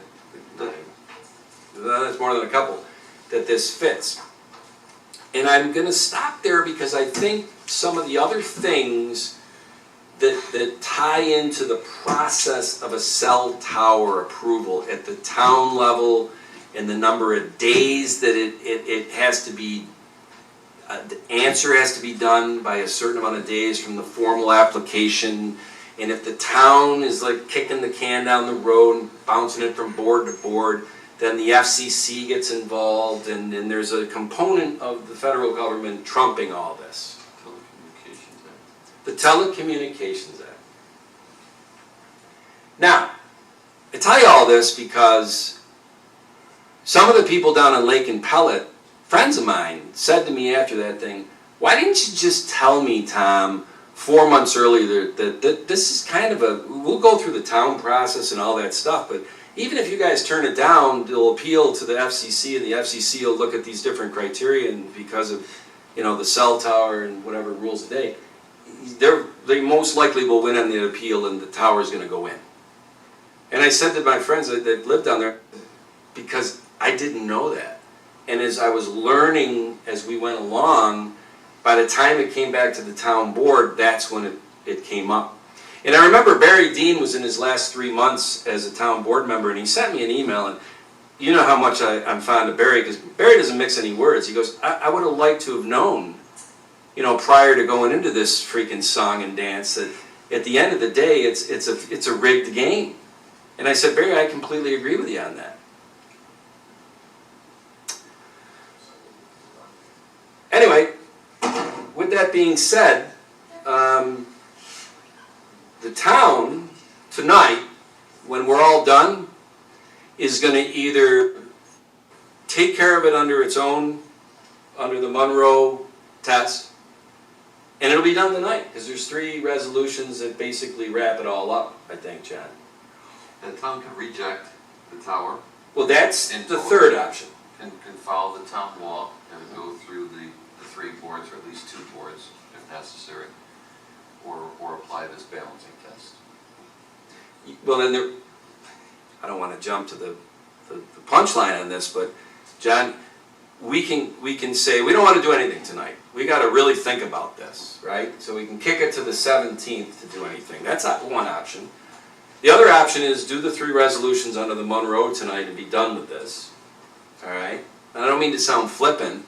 that's more than a couple, that this fits. And I'm going to stop there because I think some of the other things that tie into the process of a cell tower approval at the town level and the number of days that it has to be, the answer has to be done by a certain amount of days from the formal application, and if the town is like kicking the can down the road and bouncing it from board to board, then the FCC gets involved, and there's a component of the federal government trumping all this. Telecommunications Act. The Telecommunications Act. Now, I tell you all this because some of the people down on Lake and Pellet, friends of mine, said to me after that thing, why didn't you just tell me, Tom, 4 months earlier that this is kind of a, we'll go through the town process and all that stuff, but even if you guys turn it down, they'll appeal to the FCC, and the FCC will look at these different criteria, and because of, you know, the cell tower and whatever rules today, they most likely will win on the appeal, and the tower's going to go in. And I said to my friends that lived down there, because I didn't know that. And as I was learning as we went along, by the time it came back to the town board, that's when it came up. And I remember Barry Dean was in his last 3 months as a town board member, and he sent me an email, and you know how much I'm fond of Barry, because Barry doesn't mix any words. He goes, I would have liked to have known, you know, prior to going into this freaking song and dance, that at the end of the day, it's a rigged game. And I said, Barry, I completely agree with you on that. Anyway, with that being said, the town tonight, when we're all done, is going to either take care of it under its own, under the Monroe test, and it'll be done tonight, because there's 3 resolutions that basically wrap it all up, I think, John. The town can reject the tower. Well, that's And the vote. third option. Can follow the town law and go through the 3 boards, or at least 2 boards, if necessary, or apply this balancing test. Well, then there, I don't want to jump to the punchline on this, but John, we can say we don't want to do anything tonight. We got to really think about this, right? So we can kick it to the 17th to do anything. That's one option. The other option is do the 3 resolutions under the Monroe tonight and be done with this, all right? And I don't mean to sound flippant,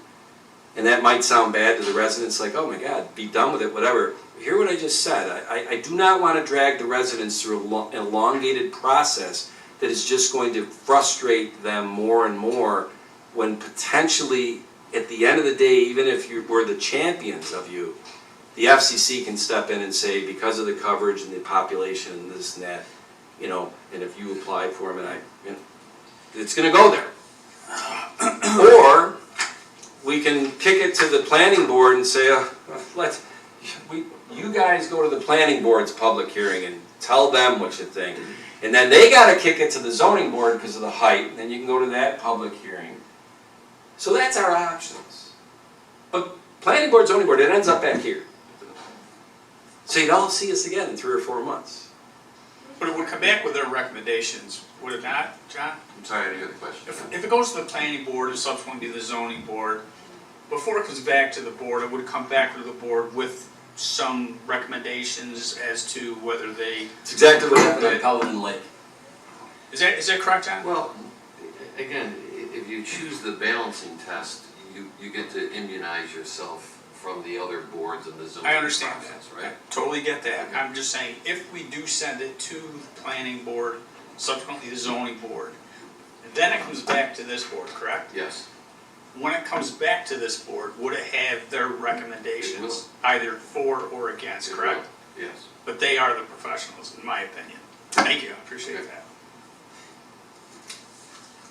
and that might sound bad to the residents, like, oh my God, be done with it, whatever. Hear what I just said. I do not want to drag the residents through an elongated process that is just going to frustrate them more and more when potentially, at the end of the day, even if we're the champions of you, the FCC can step in and say, because of the coverage and the population and this and that, you know, and if you apply for them, and it's gonna go there. Or, we can kick it to the planning board and say, you guys go to the planning board's public hearing and tell them what you think. And then they gotta kick it to the zoning board because of the height, and then you can go to that public hearing. So that's our options. But planning board, zoning board, it ends up back here. So you'd all see us again in 3 or 4 months. But it would come back with their recommendations, would it not, John? I'm sorry, I didn't get the question. If it goes to the planning board and subsequently to the zoning board, before it comes back to the board, it would come back to the board with some recommendations as to whether they. It's exactly what happened at Pelton Lake. Is that correct, John? Well, again, if you choose the balancing test, you get to immunize yourself from the other boards in the zoning I understand process, that. right? I totally get that. I'm just saying, if we do send it to the planning board, subsequently the zoning board, then it comes back to this board, correct? Yes. When it comes back to this board, would it have their recommendations, either for or against, It correct? will, yes. But they are the professionals, in my opinion. Thank you, I appreciate that.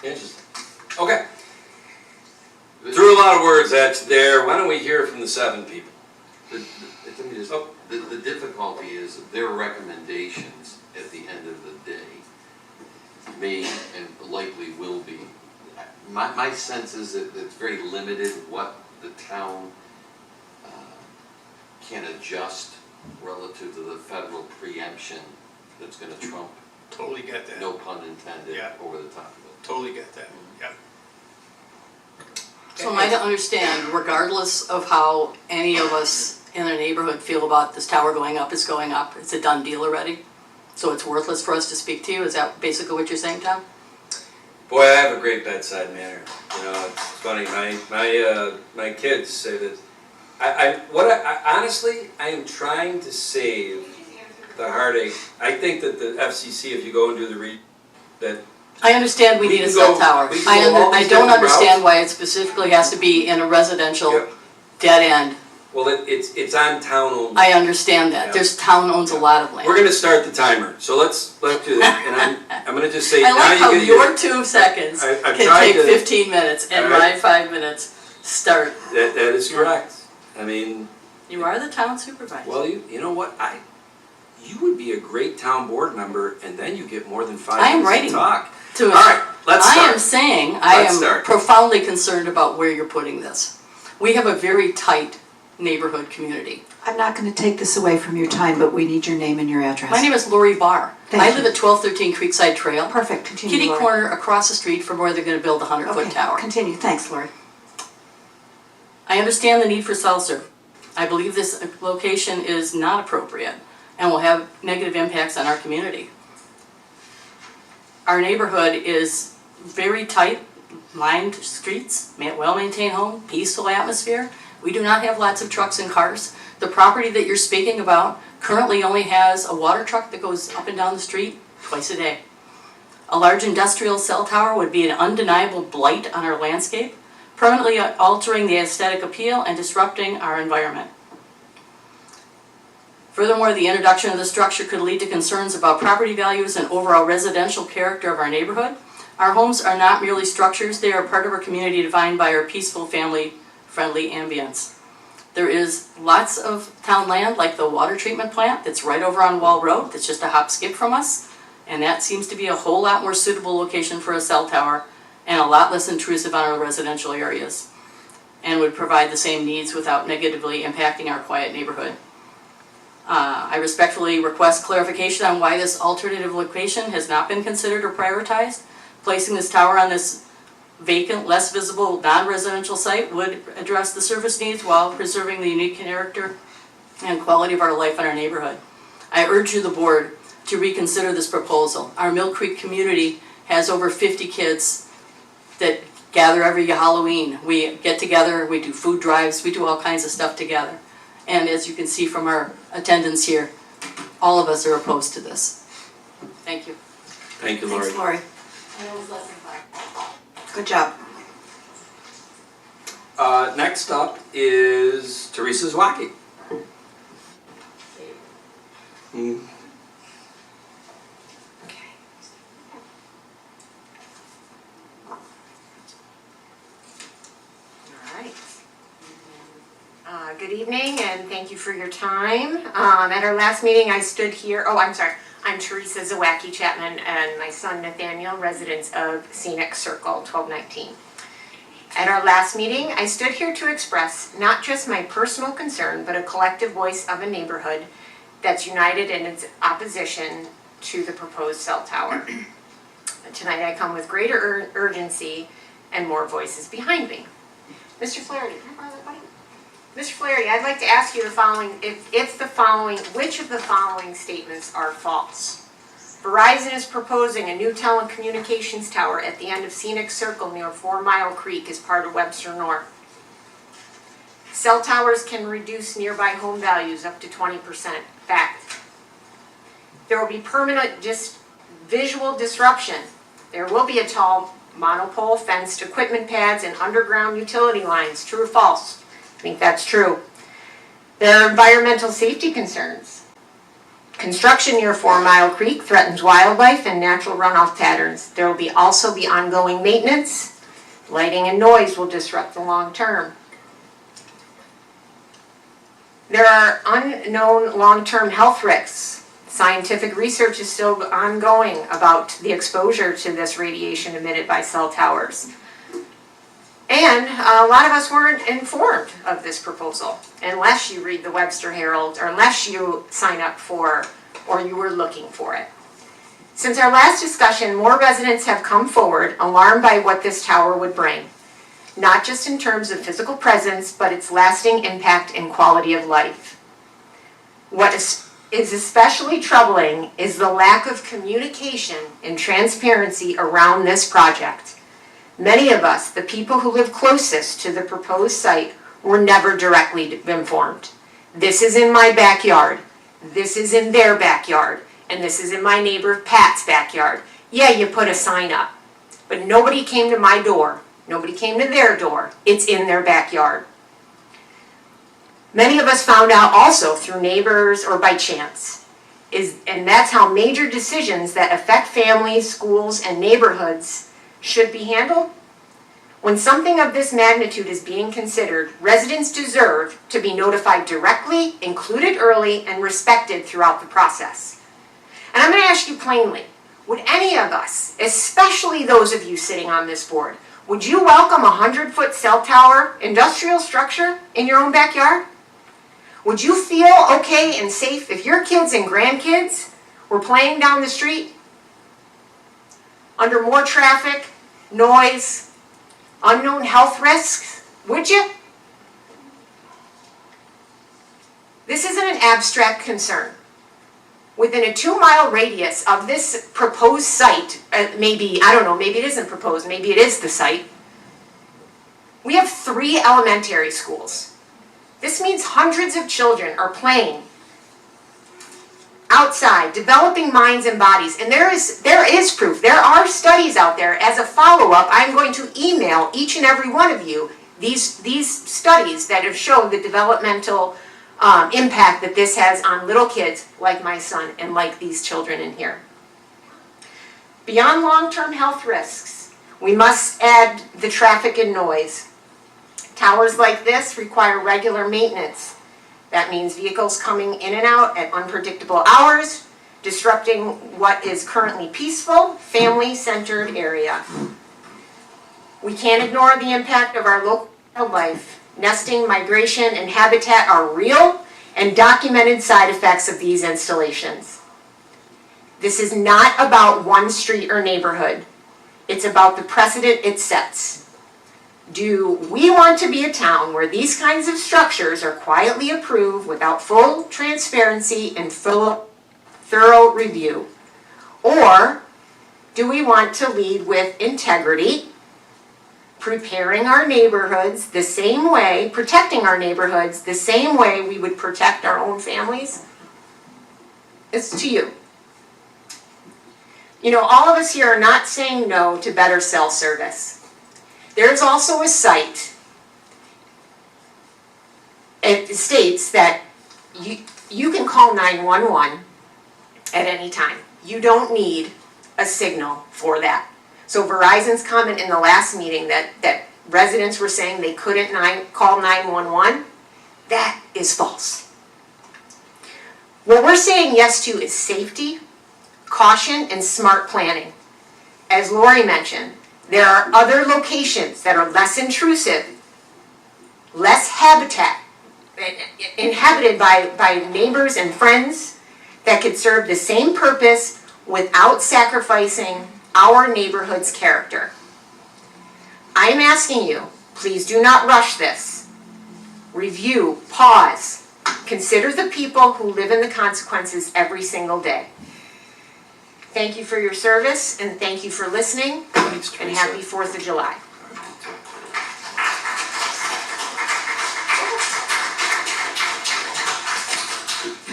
Interesting. Okay. Threw a lot of words at you there. Why don't we hear from the 7 people? Let me just, the difficulty is their recommendations at the end of the day may and likely will be. My sense is that it's very limited what the town can adjust relative to the federal preemption that's gonna trump, Totally get that. no pun intended, Yeah. over the top of it. Totally get that, yep. So am I to understand, regardless of how any of us in the neighborhood feel about this tower going up, it's going up, it's a done deal already? So it's worthless for us to speak to you, is that basically what you're saying, Tom? Boy, I have a great bedside manner. You know, it's funny. My kids say that. Honestly, I am trying to save the heartache. I think that the FCC, if you go and do the that. I understand we need a can cell go- tower. we can go all I these don't different understand routes. why it specifically has to be in a residential Yep. dead end. Well, it's on town only. I understand that, Yeah. there's town owns a lot of land. We're gonna start the timer. So let's do that. And I'm gonna just say I now like how you get your 2 seconds I've can tried take to- 15 minutes and All my right. 5 minutes start. That is correct. I mean, You are the town supervisor. well, you know what? You would be a great town board member, and then you get more than 5 I am minutes writing to talk. To- All right, let's I start. am saying, I Let's am start. profoundly concerned about where you're putting this. We have a very tight neighborhood community. I'm not going to take this away from your time, but we need your name and your address. My name is Lori Barr. Thank I you. live at 1213 Creekside Trail, Perfect, continue, kitty Lori. corner across the street from where they're gonna build the 100-foot Okay, tower. continue, thanks, Lori. I understand the need for cell service. I believe this location is not appropriate and will have negative impacts on our community. Our neighborhood is very tight, lined streets, well-maintained home, peaceful atmosphere. We do not have lots of trucks and cars. The property that you're speaking about currently only has a water truck that goes up and down the street twice a day. A large industrial cell tower would be an undeniable blight on our landscape, permanently altering the aesthetic appeal and disrupting our environment. Furthermore, the introduction of the structure could lead to concerns about property values and overall residential character of our neighborhood. Our homes are not merely structures, they are part of our community defined by our peaceful, family-friendly ambience. There is lots of town land, like the water treatment plant that's right over on Wall Road, that's just a hop skip from us, and that seems to be a whole lot more suitable location for a cell tower and a lot less intrusive on our residential areas, and would provide the same needs without negatively impacting our quiet neighborhood. I respectfully request clarification on why this alternative location has not been considered or prioritized. Placing this tower on this vacant, less visible, non-residential site would address the service needs while preserving the unique character and quality of our life in our neighborhood. I urge you, the board, to reconsider this proposal. Our Mill Creek community has over 50 kids that gather every Halloween. We get together, we do food drives, we do all kinds of stuff together. And as you can see from our attendance here, all of us are opposed to this. Thank you. Thank you, Lori. Thanks, Lori. That was less than 5. Good job. Next up is Teresa Zwacki. All right. Good evening, and thank you for your time. At our last meeting, I stood here, I'm Teresa Zawacki Chapman, and my son Nathaniel, residents of Scenic Circle, 1219. At our last meeting, I stood here to express not just my personal concern, but a collective voice of a neighborhood that's united in its opposition to the proposed cell tower. Tonight I come with greater urgency and more voices behind me. Mr. Flaherty, can I borrow that buddy? Mr. Flaherty, I'd like to ask you the following, which of the following statements are false? Verizon is proposing a new telecommunications tower at the end of Scenic Circle near 4 Mile Creek as part of Webster North. Cell towers can reduce nearby home values up to 20%. Fact. There will be permanent visual disruption. There will be a tall monopole, fenced equipment pads, and underground utility lines. True or false? I think that's true. There are environmental safety concerns. Construction near 4 Mile Creek threatens wildlife and natural runoff patterns. There will also be ongoing maintenance. Lighting and noise will disrupt the long term. There are unknown long-term health risks. Scientific research is still ongoing about the exposure to this radiation emitted by cell towers. And a lot of us weren't informed of this proposal unless you read the Webster Herald or unless you sign up for or you were looking for it. Since our last discussion, more residents have come forward alarmed by what this tower would bring, not just in terms of physical presence, but its lasting impact and quality of life. What is especially troubling is the lack of communication and transparency around this project. Many of us, the people who live closest to the proposed site, were never directly informed. This is in my backyard. This is in their backyard. And this is in my neighbor Pat's backyard. Yeah, you put a sign up. But nobody came to my door. Nobody came to their door. It's in their backyard. Many of us found out also through neighbors or by chance. And that's how major decisions that affect families, schools, and neighborhoods should be handled. When something of this magnitude is being considered, residents deserve to be notified directly, included early, and respected throughout the process. And I'm going to ask you plainly, would any of us, especially those of you sitting on this board, would you welcome a 100-foot cell tower industrial structure in your own backyard? Would you feel okay and safe if your kids and grandkids were playing down the street under more traffic, noise, unknown health risks? Would you? This isn't an abstract concern. Within a 2-mile radius of this proposed site, maybe it isn't proposed, maybe it is the site, we have 3 elementary schools. This means hundreds of children are playing outside, developing minds and bodies. And there is proof. There are studies out there. As a follow-up, I'm going to email each and every one of you these studies that have shown the developmental impact that this has on little kids like my son and like these children in here. Beyond long-term health risks, we must add the traffic and noise. Towers like this require regular maintenance. That means vehicles coming in and out at unpredictable hours, disrupting what is currently peaceful, family-centered area. We can't ignore the impact of our local wildlife. Nesting, migration, and habitat are real and documented side effects of these installations. This is not about one street or neighborhood. It's about the precedent it sets. Do we want to be a town where these kinds of structures are quietly approved without full transparency and full thorough review? Or do we want to lead with integrity, preparing our neighborhoods the same way, protecting our neighborhoods the same way we would protect our own families? It's to you. You know, all of us here are not saying no to better cell service. There's also a site, it states that you can call 911 at any time. You don't need a signal for that. So Verizon's comment in the last meeting that residents were saying they couldn't call 911, that is false. What we're saying yes to is safety, caution, and smart planning. As Lori mentioned, there are other locations that are less intrusive, less inhabited by neighbors and friends that could serve the same purpose without sacrificing our neighborhood's character. I'm asking you, please do not rush this. Review, pause, consider the people who live in the consequences every single day. Thank you for your service, and thank you for listening, Thanks, and Teresa. happy 4th of July.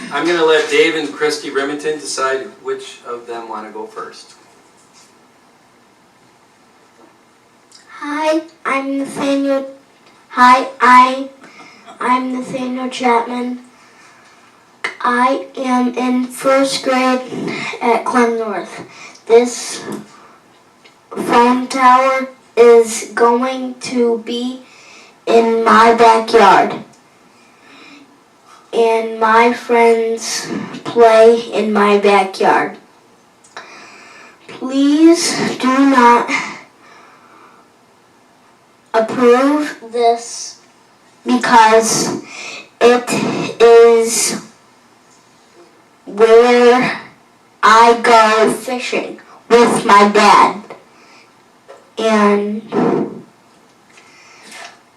I'm gonna let Dave and Christy Remington decide which of them wanna go first. Hi, I'm Nathaniel Chapman. I am in first grade at Clem North. This phone tower is going to be in my backyard. And my friends play in my backyard. Please do not approve this because it is where I go fishing with my dad and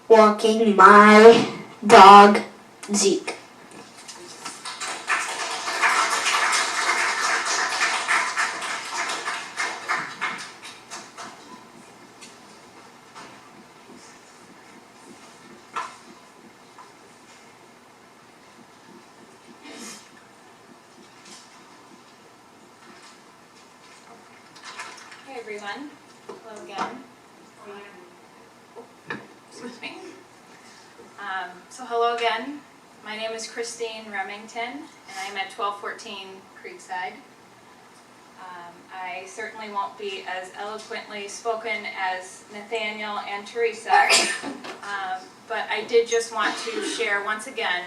walking my dog Zeke. Hey everyone, hello again. Excuse me. So hello again, my name is Christine Remington and I'm at 1214 Creekside. I certainly won't be as eloquently spoken as Nathaniel and Teresa, but I did just want to share once again,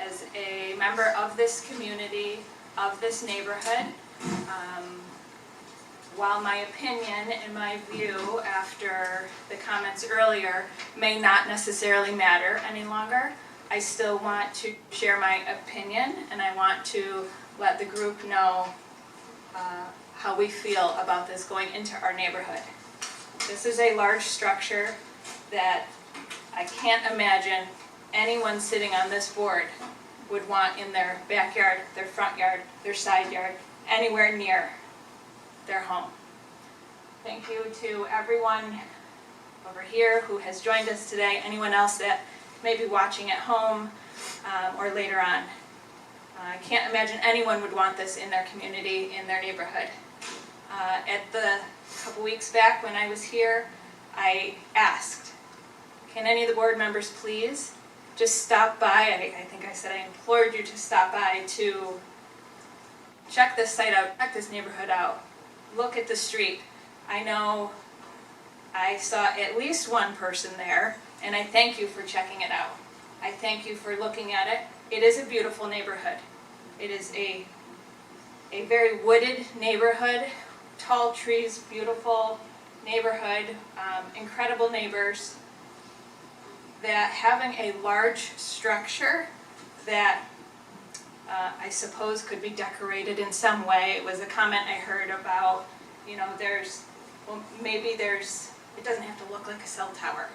as a member of this community, of this neighborhood, while my opinion and my view after the comments earlier may not necessarily matter any longer, I still want to share my opinion and I want to let the group know how we feel about this going into our neighborhood. This is a large structure that I can't imagine anyone sitting on this board would want in their backyard, their front yard, their side yard, anywhere near their home. Thank you to everyone over here who has joined us today, anyone else that may be watching at home or later on. I can't imagine anyone would want this in their community, in their neighborhood. At the couple weeks back when I was here, I asked, can any of the board members please just stop by? I think I said I implored you to stop by to check this site out, check this neighborhood out, look at the street. I know I saw at least one person there, and I thank you for checking it out. I thank you for looking at it. It is a beautiful neighborhood. It is a very wooded neighborhood, tall trees, beautiful neighborhood, incredible neighbors. That having a large structure that I suppose could be decorated in some way. It was a comment I heard about, you know, it doesn't have to look like a cell tower.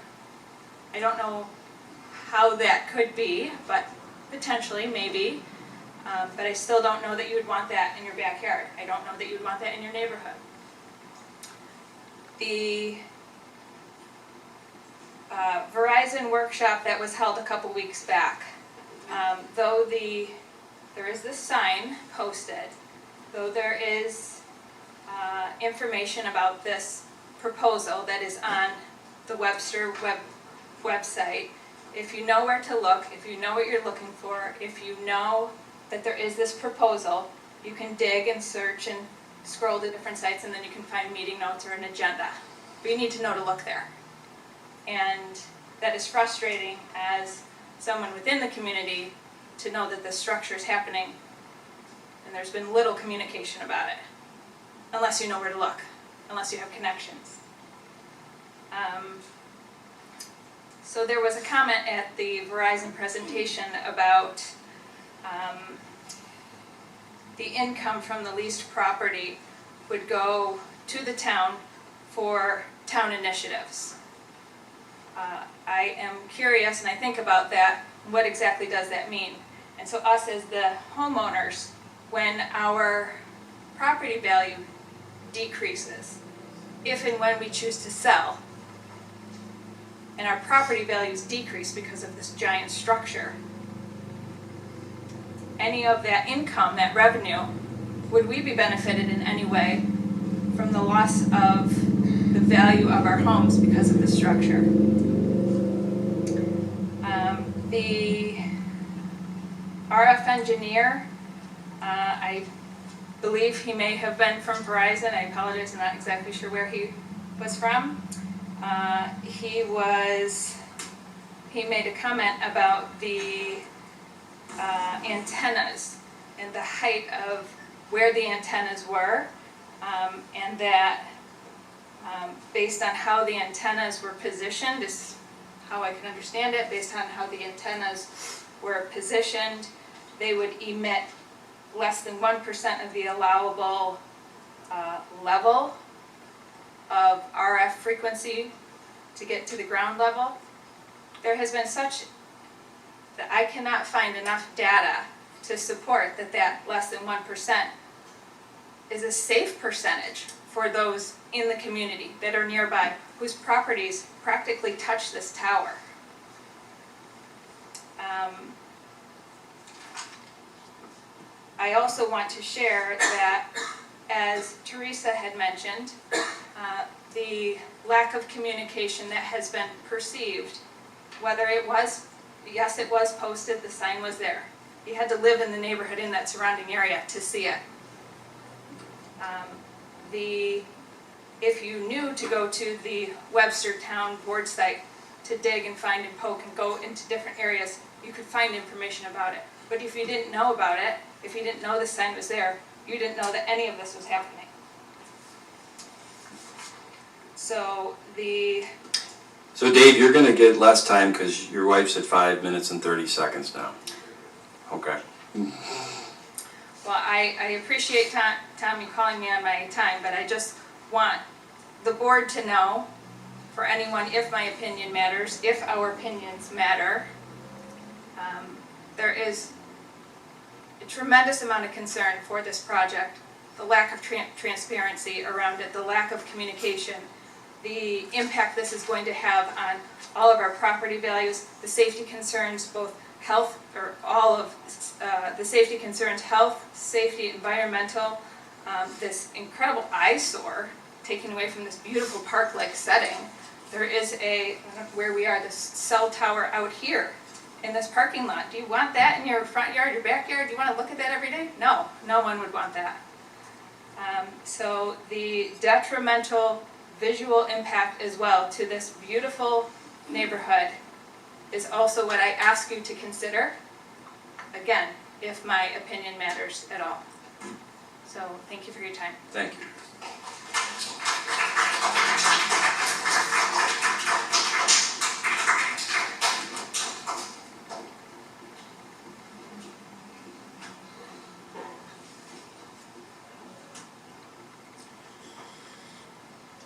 I don't know how that could be, but potentially, maybe. But I still don't know that you would want that in your backyard. I don't know that you would want that in your neighborhood. The Verizon workshop that was held a couple weeks back, though there is this sign posted, though there is information about this proposal that is on the Webster website, if you know where to look, if you know what you're looking for, if you know that there is this proposal, you can dig and search and scroll to different sites, and then you can find meeting notes or an agenda. But you need to know to look there. And that is frustrating as someone within the community to know that this structure is happening and there's been little communication about it, unless you know where to look, unless you have connections. So there was a comment at the Verizon presentation about the income from the leased property would go to the town for town initiatives. I am curious, and I think about that, what exactly does that mean? And so us as the homeowners, when our property value decreases, if and when we choose to sell, and our property values decrease because of this giant structure, any of that income, that revenue, would we be benefited in any way from the loss of the value of our homes because of the structure? The RF engineer, I believe he may have been from Verizon. I apologize, I'm not exactly sure where he was from. He made a comment about the antennas and the height of where the antennas were, and that based on how the antennas were positioned, is how I can understand it, based on how the antennas were positioned, they would emit less than 1% of the allowable level of RF frequency to get to the ground level. There has been such that I cannot find enough data to support that less than 1% is a safe percentage for those in the community that are nearby, whose properties practically touch this tower. I also want to share that, as Teresa had mentioned, the lack of communication that has been perceived, whether it was, yes, it was posted, the sign was there. You had to live in the neighborhood in that surrounding area to see it. If you knew to go to the Webster Town Board site to dig and find and poke and go into different areas, you could find information about it. But if you didn't know about it, if you didn't know the sign was there, you didn't know that any of this was happening. So Dave, you're gonna get less time because your wife's at 5 minutes and 30 seconds now. Okay. Well, I appreciate Tom, you calling me on my time, but I just want the board to know, for anyone, if my opinion matters, if our opinions matter, there is a tremendous amount of concern for this project, the lack of transparency around it, the lack of communication, the impact this is going to have on all of our property values, the safety concerns, both health, or all of the safety concerns, health, safety, environmental, this incredible eyesore taken away from this beautiful park-like setting. There is where we are, this cell tower out here in this parking lot. Do you want that in your front yard, your backyard? Do you want to look at that every day? No, no one would want that. So the detrimental visual impact as well to this beautiful neighborhood is also what I ask you to consider, again, if my opinion matters at all. So thank you for your time. Thank you.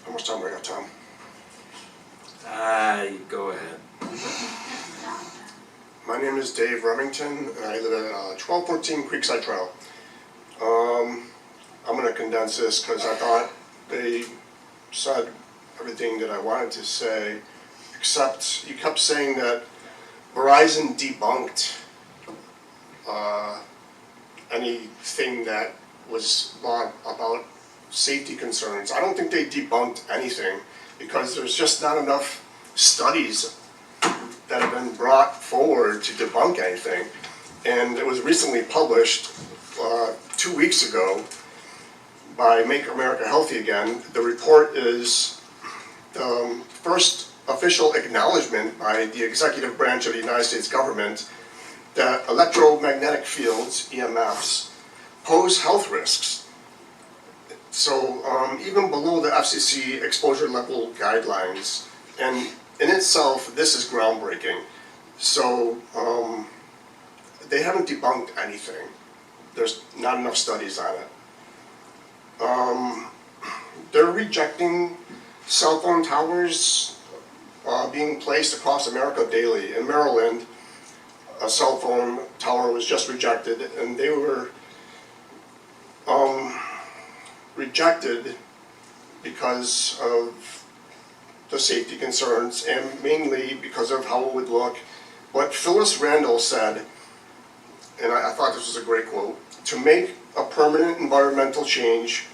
How much time we got, Tom? Go ahead. My name is Dave Remington, and I live at 1214 Creekside Trail. I'm going to condense this because I thought they said everything that I wanted to say, except you kept saying that Verizon debunked anything that was about safety concerns. I don't think they debunked anything because there's just not enough studies that have been brought forward to debunk anything. And it was recently published 2 weeks ago by Make America Healthy Again. The report is the first official acknowledgement by the executive branch of the United States government that electromagnetic fields, EMFs, pose health risks. So even below the FCC exposure level guidelines, and in itself, this is groundbreaking. So they haven't debunked anything. There's not enough studies on it. They're rejecting cell phone towers being placed across America daily. In Maryland, a cell phone tower was just rejected, and they were rejected because of the safety concerns and mainly because of how it would look. But Phyllis Randall said, and I thought this was a great quote, to make a permanent environmental change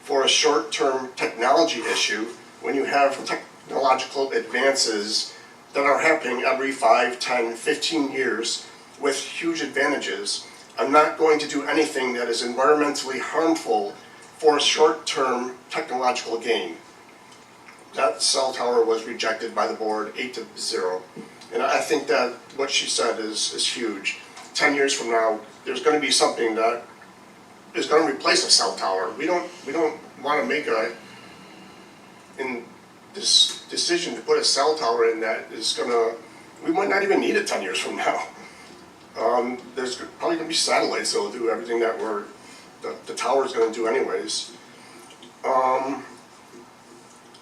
for a short-term technology issue when you have technological advances that are happening every 5, 10, 15 years with huge advantages. I'm not going to do anything that is environmentally harmful for a short-term technological gain. That cell tower was rejected by the board 8-0. And I think that what she said is huge. 10 years from now, there's going to be something that is going to replace a cell tower. We don't want to make this decision to put a cell tower in that is going to, we might not even need it 10 years from now. There's probably going to be satellites that will do everything that the tower is going to do anyways.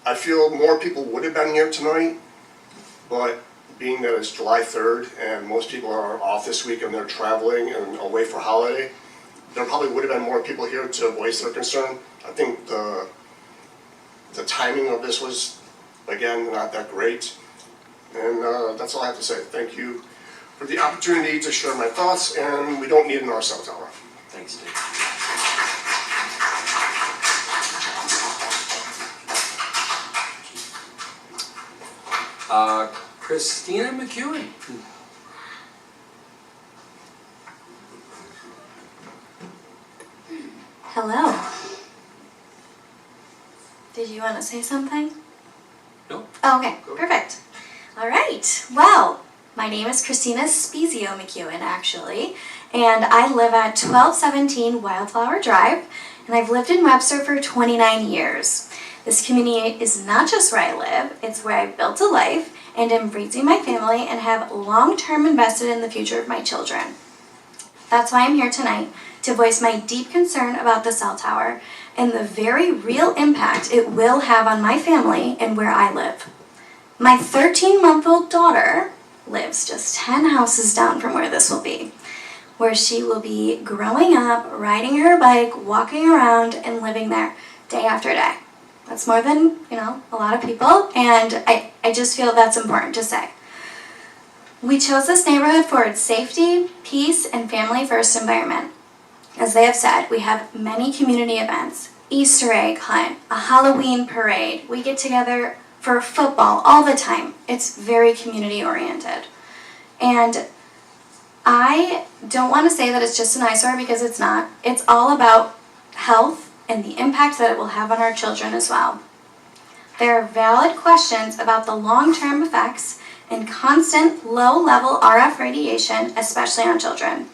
I feel more people would have been here tonight, but being that it's July 3rd and most people are off this week and they're traveling and away for holiday, there probably would have been more people here to voice their concern. I think the timing of this was, again, not that great. And that's all I have to say. Thank you for the opportunity to share my thoughts, and we don't need another cell tower. Thanks, Dave. Christina McEwen. Hello. Did you want to say something? No. Oh, okay, Go. perfect. All right. Well, my name is Christina Spezio McEwen, actually, and I live at 1217 Wildflower Drive, and I've lived in Webster for 29 years. This community is not just where I live, it's where I built a life and am raising my family and have long-term invested in the future of my children. That's why I'm here tonight, to voice my deep concern about the cell tower and the very real impact it will have on my family and where I live. My 13-month-old daughter lives just 10 houses down from where this will be, where she will be growing up, riding her bike, walking around, and living there day after day. That's more than, a lot of people, and I just feel that's important to say. We chose this neighborhood for its safety, peace, and family-first environment. As they have said, we have many community events, Easter egg hunt, a Halloween parade. We get together for football all the time. It's very community-oriented. And I don't want to say that it's just an eyesore because it's not. It's all about health and the impact that it will have on our children as well. There are valid questions about the long-term effects and constant low-level RF radiation, especially on children.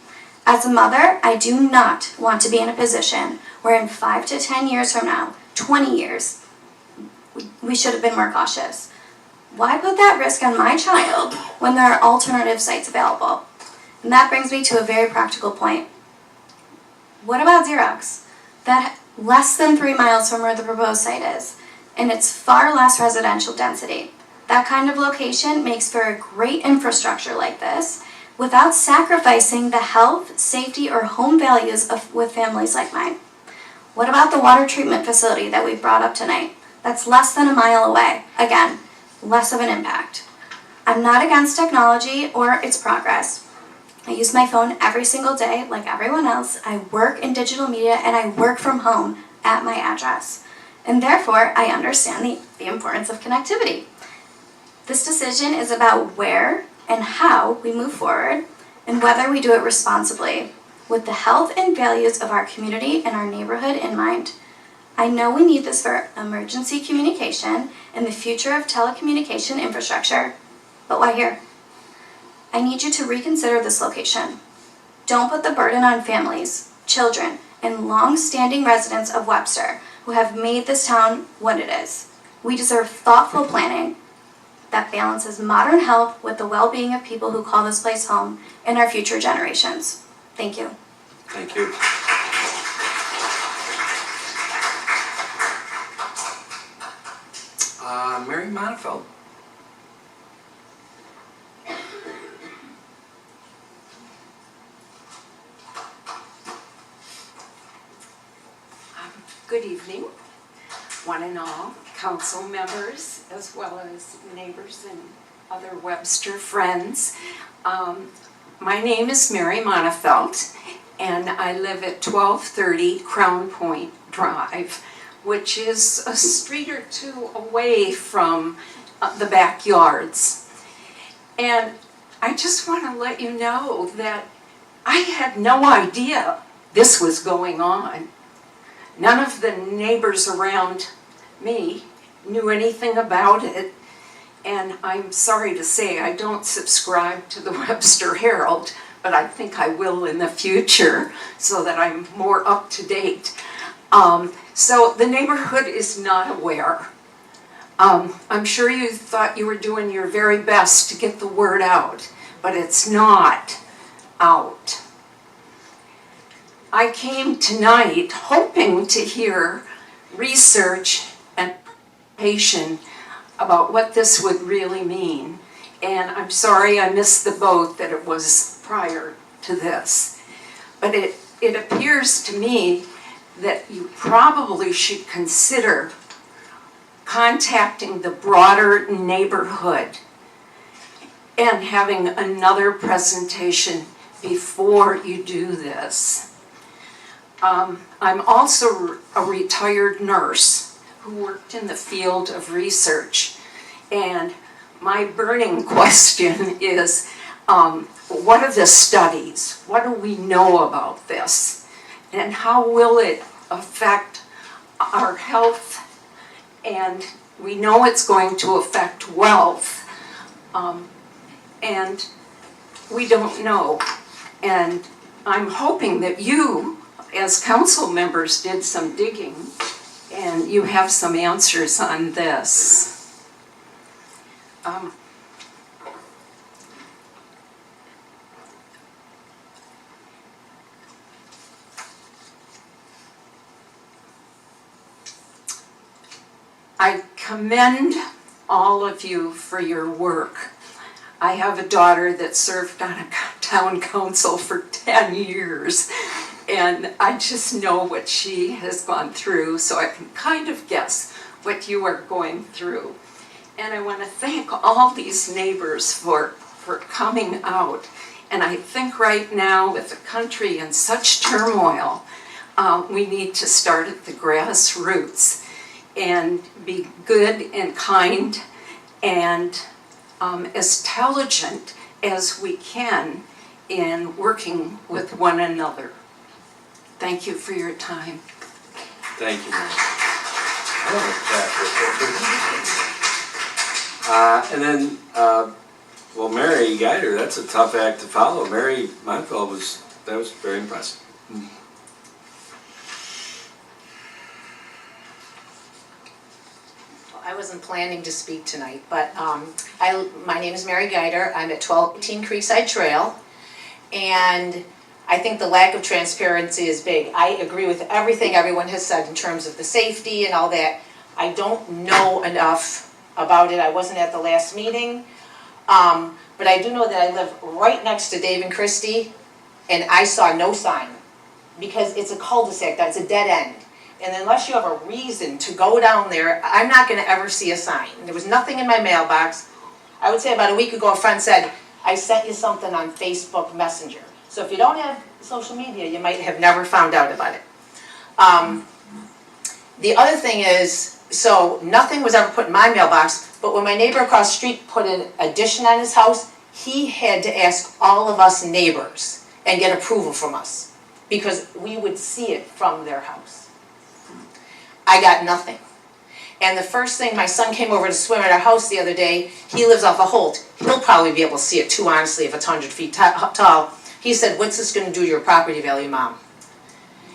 As a mother, I do not want to be in a position where in 5 to 10 years from now, 20 years, we should have been more cautious. Why put that risk on my child when there are alternative sites available? And that brings me to a very practical point. What about Xerox? That less than 3 miles from where the proposed site is, and it's far less residential density. That kind of location makes for a great infrastructure like this, without sacrificing the health, safety, or home values with families like mine. What about the water treatment facility that we brought up tonight? That's less than a mile away. Again, less of an impact. I'm not against technology or its progress. I use my phone every single day like everyone else. I work in digital media and I work from home at my address. And therefore, I understand the importance of connectivity. This decision is about where and how we move forward and whether we do it responsibly, with the health and values of our community and our neighborhood in mind. I know we need this for emergency communication and the future of telecommunication infrastructure, but why here? I need you to reconsider this location. Don't put the burden on families, children, and long-standing residents of Webster who have made this town what it is. We deserve thoughtful planning that balances modern health with the well-being of people who call this place home and our future generations. Thank you. Thank you. Mary Monfeld. Good evening, one and all, council members, as well as neighbors and other Webster friends. My name is Mary Monfeld, and I live at 1230 Crown Point Drive, which is a street or two away from the backyards. And I just want to let you know that I had no idea this was going on. None of the neighbors around me knew anything about it, and I'm sorry to say I don't subscribe to the Webster Herald, but I think I will in the future so that I'm more up to date. So the neighborhood is not aware. I'm sure you thought you were doing your very best to get the word out, but it's not out. I came tonight hoping to hear research and presentation about what this would really mean. And I'm sorry I missed the boat that it was prior to this. But it appears to me that you probably should consider contacting the broader neighborhood and having another presentation before you do this. I'm also a retired nurse who worked in the field of research, and my burning question is, what are the studies? What do we know about this? And how will it affect our health? And we know it's going to affect wealth, and we don't know. And I'm hoping that you, as council members, did some digging and you have some answers on this. I commend all of you for your work. I have a daughter that served on a town council for 10 years, and I just know what she has gone through, so I can kind of guess what you are going through. And I want to thank all these neighbors for coming out. And I think right now, with the country in such turmoil, we need to start at the grassroots and be good and kind and as intelligent as we can in working with one another. Thank you for your time. Thank you, Mary. And then, well, Mary Geider, that's a tough act to follow. Mary Monfeld was very impressive. I wasn't planning to speak tonight, but my name is Mary Geider. I'm at 1218 Creekside Trail, and I think the lack of transparency is big. I agree with everything everyone has said in terms of the safety and all that. I don't know enough about it. I wasn't at the last meeting. But I do know that I live right next to Dave and Christie, and I saw no sign, because it's a cul-de-sac, that's a dead end. And unless you have a reason to go down there, I'm not gonna ever see a sign. There was nothing in my mailbox. I would say about a week ago, a friend said, I sent you something on Facebook Messenger. So if you don't have social media, you might have never found out about it. The other thing is, so nothing was ever put in my mailbox, but when my neighbor across the street put an addition on his house, he had to ask all of us neighbors and get approval from us, because we would see it from their house. I got nothing. And the first thing, my son came over to swim at our house the other day. He lives off a Holt. He'll probably be able to see it too, honestly, if it's 100 feet tall. He said, what's this gonna do to your property value, Mom?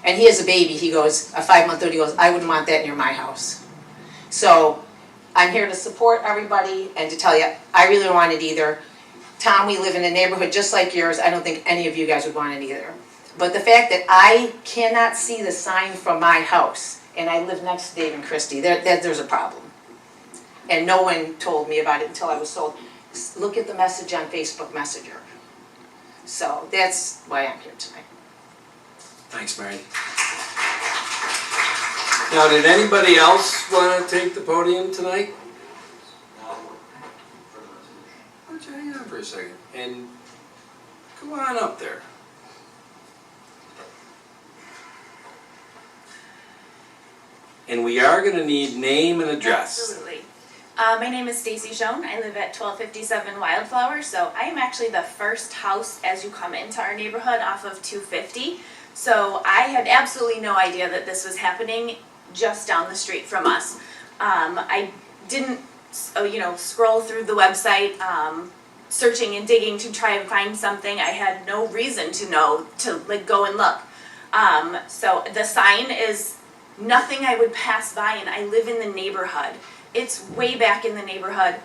And he has a baby, he goes, a 5-month-old, he goes, I wouldn't want that near my house. So I'm here to support everybody and to tell you, I really don't want it either. Tom, we live in a neighborhood just like yours. I don't think any of you guys would want it either. But the fact that I cannot see the sign from my house, and I live next to Dave and Christie, there's a problem. And no one told me about it until I was told, look at the message on Facebook Messenger. So that's why I'm here tonight. Thanks, Mary. Now, did anybody else want to take the podium tonight? Why don't you hang on for a second and go on up there. And we are going to need name and address. Absolutely. My name is Stacy Schoen. I live at 1257 Wildflower. So I am actually the first house as you come into our neighborhood off of 250. So I had absolutely no idea that this was happening just down the street from us. I didn't, scroll through the website, searching and digging to try and find something. I had no reason to know to go and look. So the sign is nothing I would pass by, and I live in the neighborhood. It's way back in the neighborhood.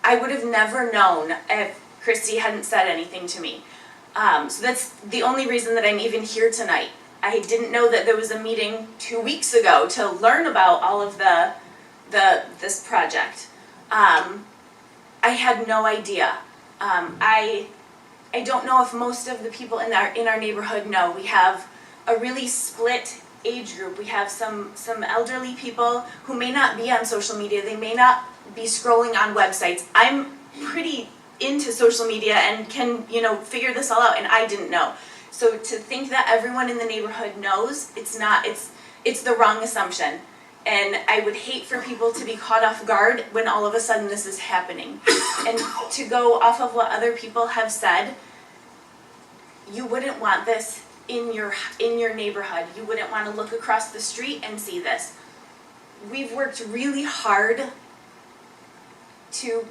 I would have never known if Christy hadn't said anything to me. So that's the only reason that I'm even here tonight. I didn't know that there was a meeting 2 weeks ago to learn about all of this project. I had no idea. I don't know if most of the people in our neighborhood know. We have a really split age group. We have some elderly people who may not be on social media. They may not be scrolling on websites. I'm pretty into social media and can, figure this all out, and I didn't know. So to think that everyone in the neighborhood knows, it's the wrong assumption. And I would hate for people to be caught off guard when all of a sudden this is happening. And to go off of what other people have said, you wouldn't want this in your neighborhood. You wouldn't want to look across the street and see this. We've worked really hard to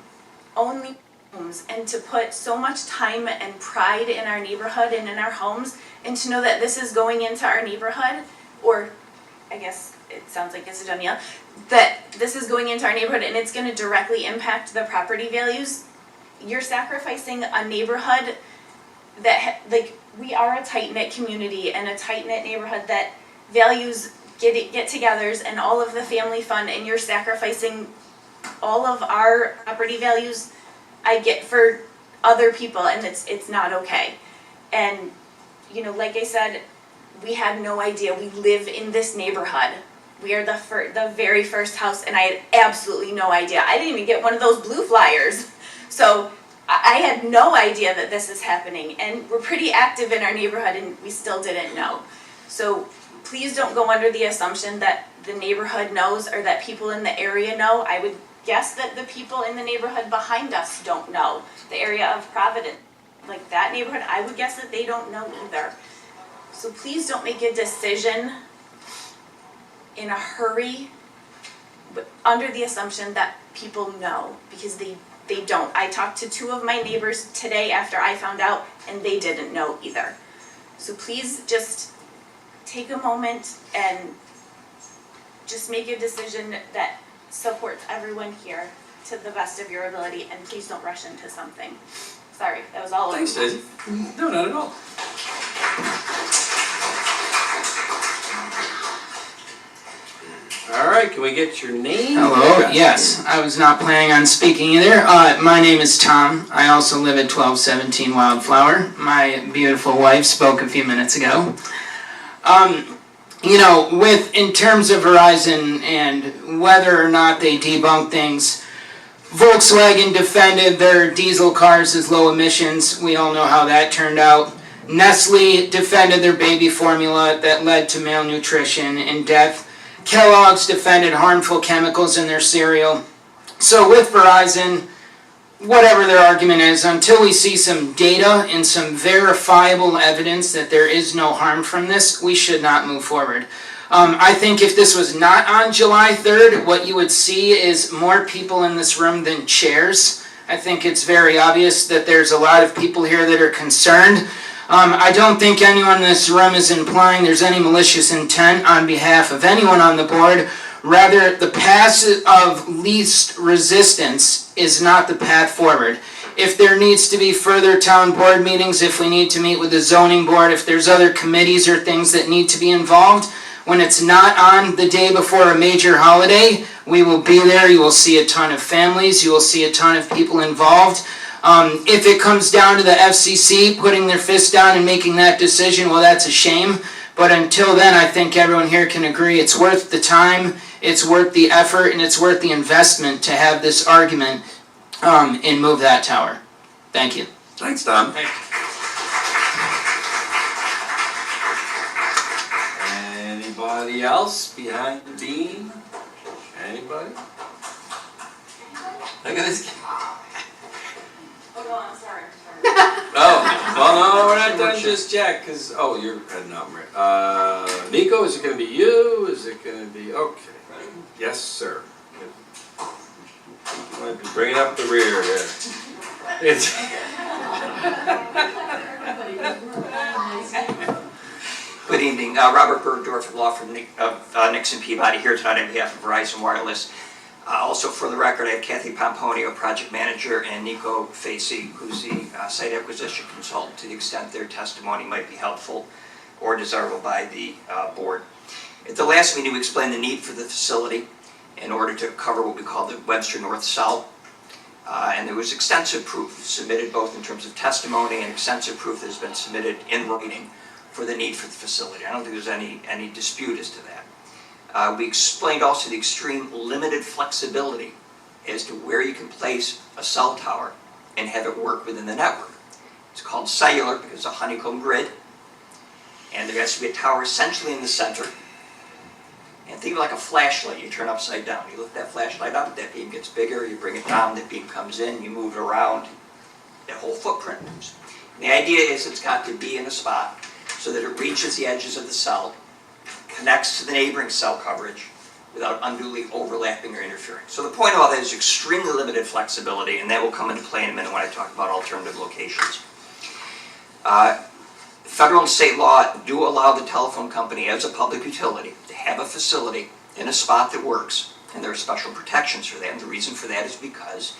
own homes and to put so much time and pride in our neighborhood and in our homes, and to know that this is going into our neighborhood, or I guess it sounds like it's a done deal, that this is going into our neighborhood and it's going to directly impact the property values. You're sacrificing a neighborhood that, we are a tight-knit community and a tight-knit neighborhood that values get-togethers and all of the family fun, and you're sacrificing all of our property values I get for other people, and it's not okay. And, like I said, we had no idea. We live in this neighborhood. We are the very first house, and I had absolutely no idea. I didn't even get one of those blue flyers. So I had no idea that this is happening, and we're pretty active in our neighborhood, and we still didn't know. So please don't go under the assumption that the neighborhood knows or that people in the area know. I would guess that the people in the neighborhood behind us don't know. The area of Providence, like that neighborhood, I would guess that they don't know either. So please don't make a decision in a hurry, but under the assumption that people know, because they don't. I talked to 2 of my neighbors today after I found out, and they didn't know either. So please just take a moment and just make a decision that supports everyone here to the best of your ability, and please don't rush into something. Sorry, that was all over. Thanks, Daisy. No, not at all. All right, can we get your name? Hello, yes, I was not planning on speaking either. My name is Tom. I also live at 1217 Wildflower. My beautiful wife spoke a few minutes ago. You know, in terms of Verizon and whether or not they debunk things, Volkswagen defended their diesel cars as low emissions. We all know how that turned out. Nestle defended their baby formula that led to malnutrition and death. Kellogg's defended harmful chemicals in their cereal. So with Verizon, whatever their argument is, until we see some data and some verifiable evidence that there is no harm from this, we should not move forward. I think if this was not on July 3rd, what you would see is more people in this room than chairs. I think it's very obvious that there's a lot of people here that are concerned. I don't think anyone in this room is implying there's any malicious intent on behalf of anyone on the board. Rather, the path of least resistance is not the path forward. If there needs to be further town board meetings, if we need to meet with the zoning board, if there's other committees or things that need to be involved, when it's not on the day before a major holiday, we will be there. You will see a ton of families. You will see a ton of people involved. If it comes down to the FCC putting their fist down and making that decision, well, that's a shame. But until then, I think everyone here can agree it's worth the time, it's worth the effort, and it's worth the investment to have this argument and move that tower. Thank you. Thanks, Tom. Anybody else behind the beam? Anybody? Look at this. Oh, no, I'm sorry. Oh, well, no, we're not done just yet, because, oh, you're heading out, Nico, is it going to be you? Is it going to be, okay. Yes, sir. Might be bringing up the rear here. It's Good evening, Robert Bergdorf, law firm Nixon Peabody, here tonight on behalf of Verizon Wireless. Also for the record, I have Kathy Pomponio, project manager, and Nico Facey, who's the site acquisition consultant, to the extent their testimony might be helpful or desirable by the board. At the last meeting, we explained the need for the facility in order to cover what we call the Webster North-South. And there was extensive proof submitted both in terms of testimony and extensive proof that has been submitted in writing for the need for the facility. I don't think there's any dispute as to that. We explained also the extreme limited flexibility as to where you can place a cell tower and have it work within the network. It's called cellular because it's a honeycomb grid, and there has to be a tower essentially in the center. And think of it like a flashlight you turn upside down. You lift that flashlight up, that beam gets bigger, you bring it down, that beam comes in, you move it around, that whole footprint moves. And the idea is it's got to be in a spot so that it reaches the edges of the cell, connects to the neighboring cell coverage without unduly overlapping or interfering. So the point of all that is extremely limited flexibility, and that will come into play in a minute when I talk about alternative locations. Federal and state law do allow the telephone company as a public utility to have a facility in a spot that works, and there are special protections for that, and the reason for that is because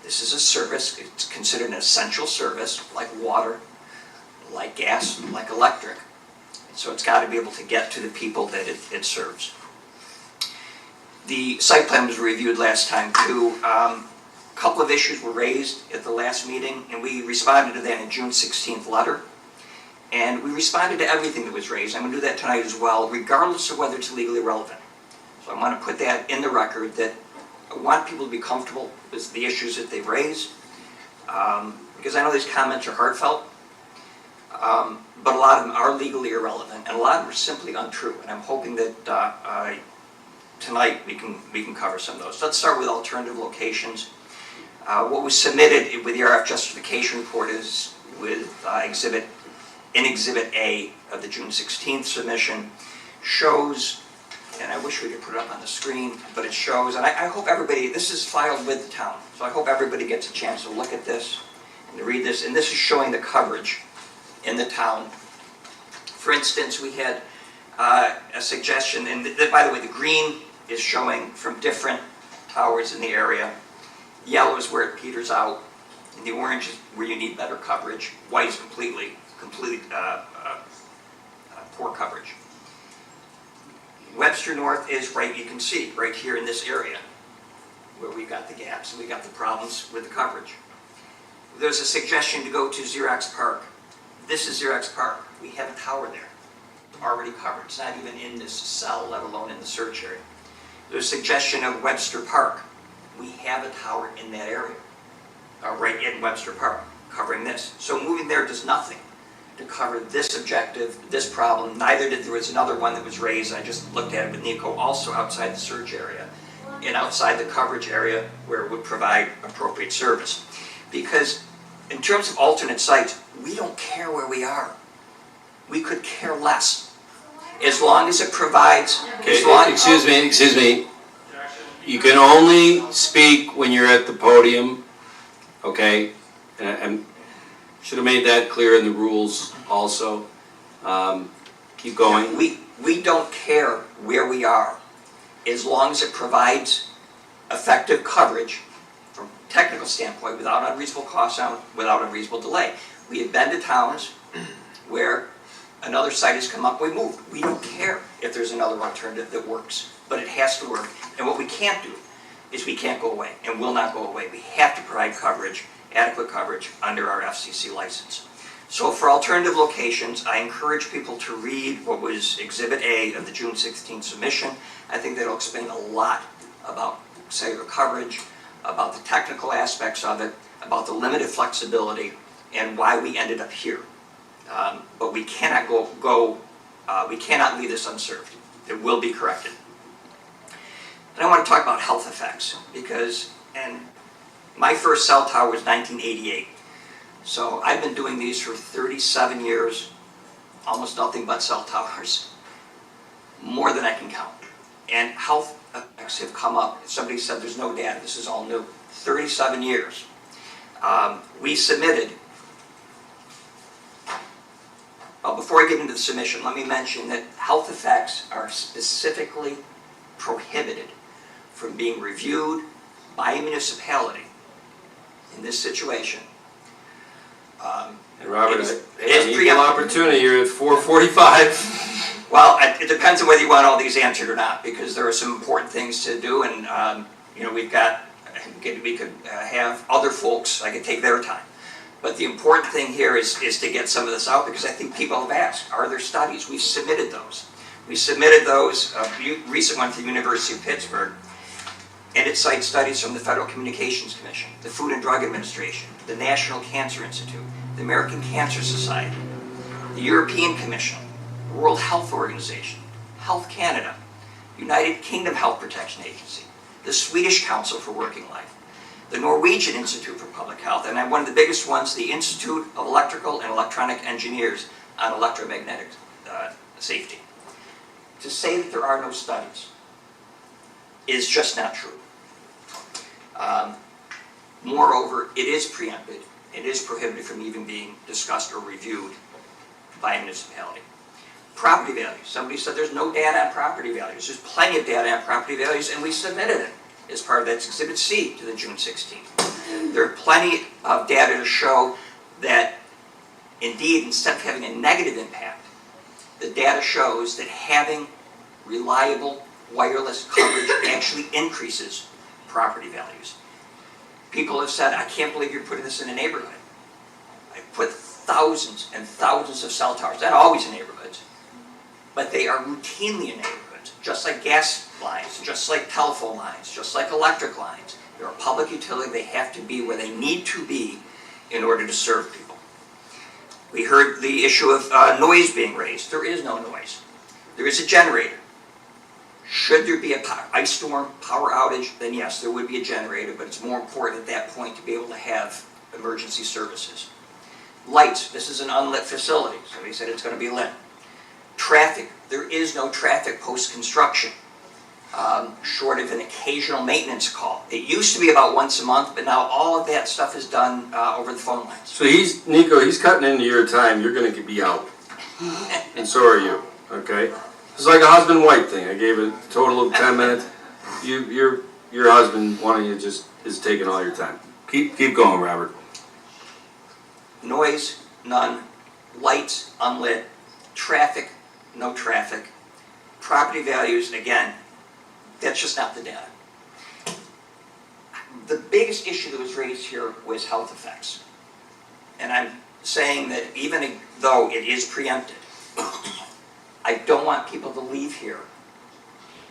this is a service, it's considered an essential service, like water, like gas, like electric. So it's got to be able to get to the people that it serves. The site plan was reviewed last time too. A couple of issues were raised at the last meeting, and we responded to that in June 16th letter. And we responded to everything that was raised. I'm going to do that tonight as well, regardless of whether it's legally relevant. So I want to put that in the record that I want people to be comfortable with the issues that they've raised, because I know these comments are heartfelt. But a lot of them are legally irrelevant, and a lot of them are simply untrue. And I'm hoping that tonight we can cover some of those. So let's start with alternative locations. What was submitted with the RF justification report is with Exhibit A of the June 16th submission shows, and I wish we could put it up on the screen, but it shows, and I hope everybody, this is filed with the town, so I hope everybody gets a chance to look at this and to read this, and this is showing the coverage in the town. For instance, we had a suggestion, and by the way, the green is showing from different towers in the area. Yellow is where it peters out, and the orange is where you need better coverage. White is completely poor coverage. Webster Webster North is right, you can see, right here in this area, where we got the gaps and we got the problems with the coverage. There's a suggestion to go to Xerox Park. This is Xerox Park. We have a tower there, already covered. It's not even in this cell, let alone in the search area. There's a suggestion of Webster Park. We have a tower in that area, right in Webster Park, covering this. So moving there does nothing to cover this objective, this problem. Neither did, there was another one that was raised, I just looked at it with Nico, also outside the search area and outside the coverage area where it would provide appropriate service. Because in terms of alternate sites, we don't care where we are. We could care less. As long as it provides, Excuse me. You can only speak when you're at the podium, okay? And should have made that clear in the rules also. Keep going. We don't care where we are, as long as it provides effective coverage from a technical standpoint without unreasonable cost, without unreasonable delay. We have been to towns where another site has come up, we moved. We don't care if there's another alternative that works, but it has to work. And what we can't do is we can't go away and will not go away. We have to provide coverage, adequate coverage under our FCC license. So for alternative locations, I encourage people to read what was Exhibit A of the June 16th submission. I think that'll explain a lot about cellular coverage, about the technical aspects of it, about the limited flexibility, and why we ended up here. But we cannot we cannot leave this unserved. It will be corrected. And I want to talk about health effects because, and my first cell tower was 1988. So I've been doing these for 37 years, almost nothing but cell towers, more than I can count. And health effects have come up. Somebody said there's no data, this is all new. 37 years. We submitted, well, before I get into the submission, let me mention that health effects are specifically prohibited from being reviewed by a municipality in this situation. And Robert, I have an equal opportunity, you're at 4:45. Well, it depends on whether you want all these answered or not, because there are some important things to do, and you know, we could have other folks, I could take their time. But the important thing here is to get some of this out, because I think people have asked, are there studies? We've submitted those. We submitted those, a recent one to the University of Pittsburgh, and it cites studies from the Federal Communications Commission, the Food and Drug Administration, the National Cancer Institute, the American Cancer Society, the European Commission, the World Health Organization, Health Canada, United Kingdom Health Protection Agency, the Swedish Council for Working Life, the Norwegian Institute for Public Health, and one of the biggest ones, the Institute of Electrical and Electronic Engineers on Electromagnetic Safety. To say that there are no studies is just not true. Moreover, it is preempted. It is prohibited from even being discussed or reviewed by a municipality. Property values. Somebody said there's no data on property values. There's plenty of data on property values, and we submitted it as part of that Exhibit C to the June 16th. There are plenty of data to show that, indeed, instead of having a negative impact, the data shows that having reliable wireless coverage actually increases property values. People have said, I can't believe you're putting this in a neighborhood. I put thousands and thousands of cell towers, not always in neighborhoods, but they are routinely in neighborhoods, just like gas lines, just like telephone lines, just like electric lines. They're a public utility, they have to be where they need to be in order to serve people. We heard the issue of noise being raised. There is no noise. There is a generator. Should there be an ice storm, power outage, then yes, there would be a generator, but it's more important at that point to be able to have emergency services. Lights, this is an unlit facility, so they said it's going to be lit. Traffic, there is no traffic post-construction, short of an occasional maintenance call. It used to be about once a month, but now all of that stuff is done over the phone lines. So Nico, he's cutting into your time, you're gonna be out. And so are you, okay? It's like a husband-wife thing, I gave it a total of 10 minutes. Your husband, one of you just is taking all your time. Keep going, Robert. Noise, none. Lights, unlit. Traffic, no traffic. property values, again, that's just not the data. The biggest issue that was raised here was health effects. And I'm saying that even though it is preempted, I don't want people to leave here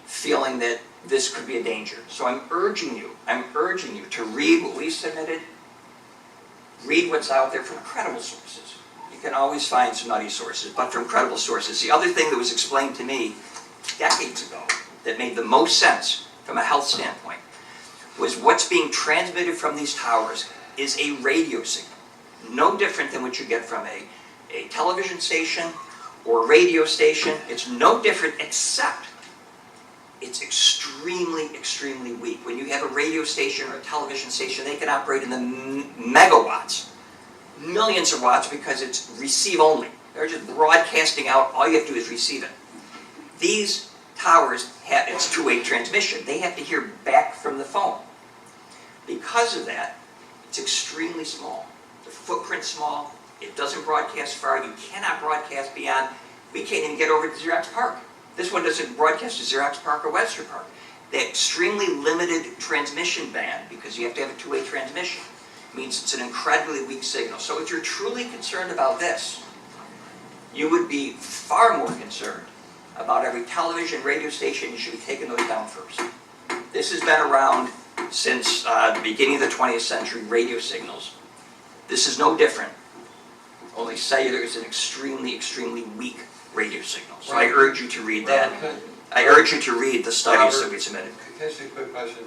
feeling that this could be a danger. So I'm urging you to read what we submitted, read what's out there from credible sources. You can always find some nutty sources, but from credible sources. The other thing that was explained to me decades ago that made the most sense from a health standpoint was what's being transmitted from these towers is a radio signal. No different than what you get from a television station or radio station. It's no different, except it's extremely, extremely weak. When you have a radio station or a television station, they can operate in the megawatts, millions of watts, because it's receive only. They're just broadcasting out, all you have to do is receive it. These towers have, it's two-way transmission. They have to hear back from the phone. Because of that, it's extremely small. The footprint's small, it doesn't broadcast far, you cannot broadcast beyond, we can't even get over to Xerox Park. This one doesn't broadcast to Xerox Park or Webster Park. The extremely limited transmission band, because you have to have a two-way transmission, means it's an incredibly weak signal. So if you're truly concerned about this, you would be far more concerned about every television, radio station. You should be taking those down first. This has been around since the beginning of the 20th century, radio signals. This is no different, only cellular is an extremely, extremely weak radio signal. So I urge you to read that. I urge you to read the studies that we submitted. Can I ask you a quick question?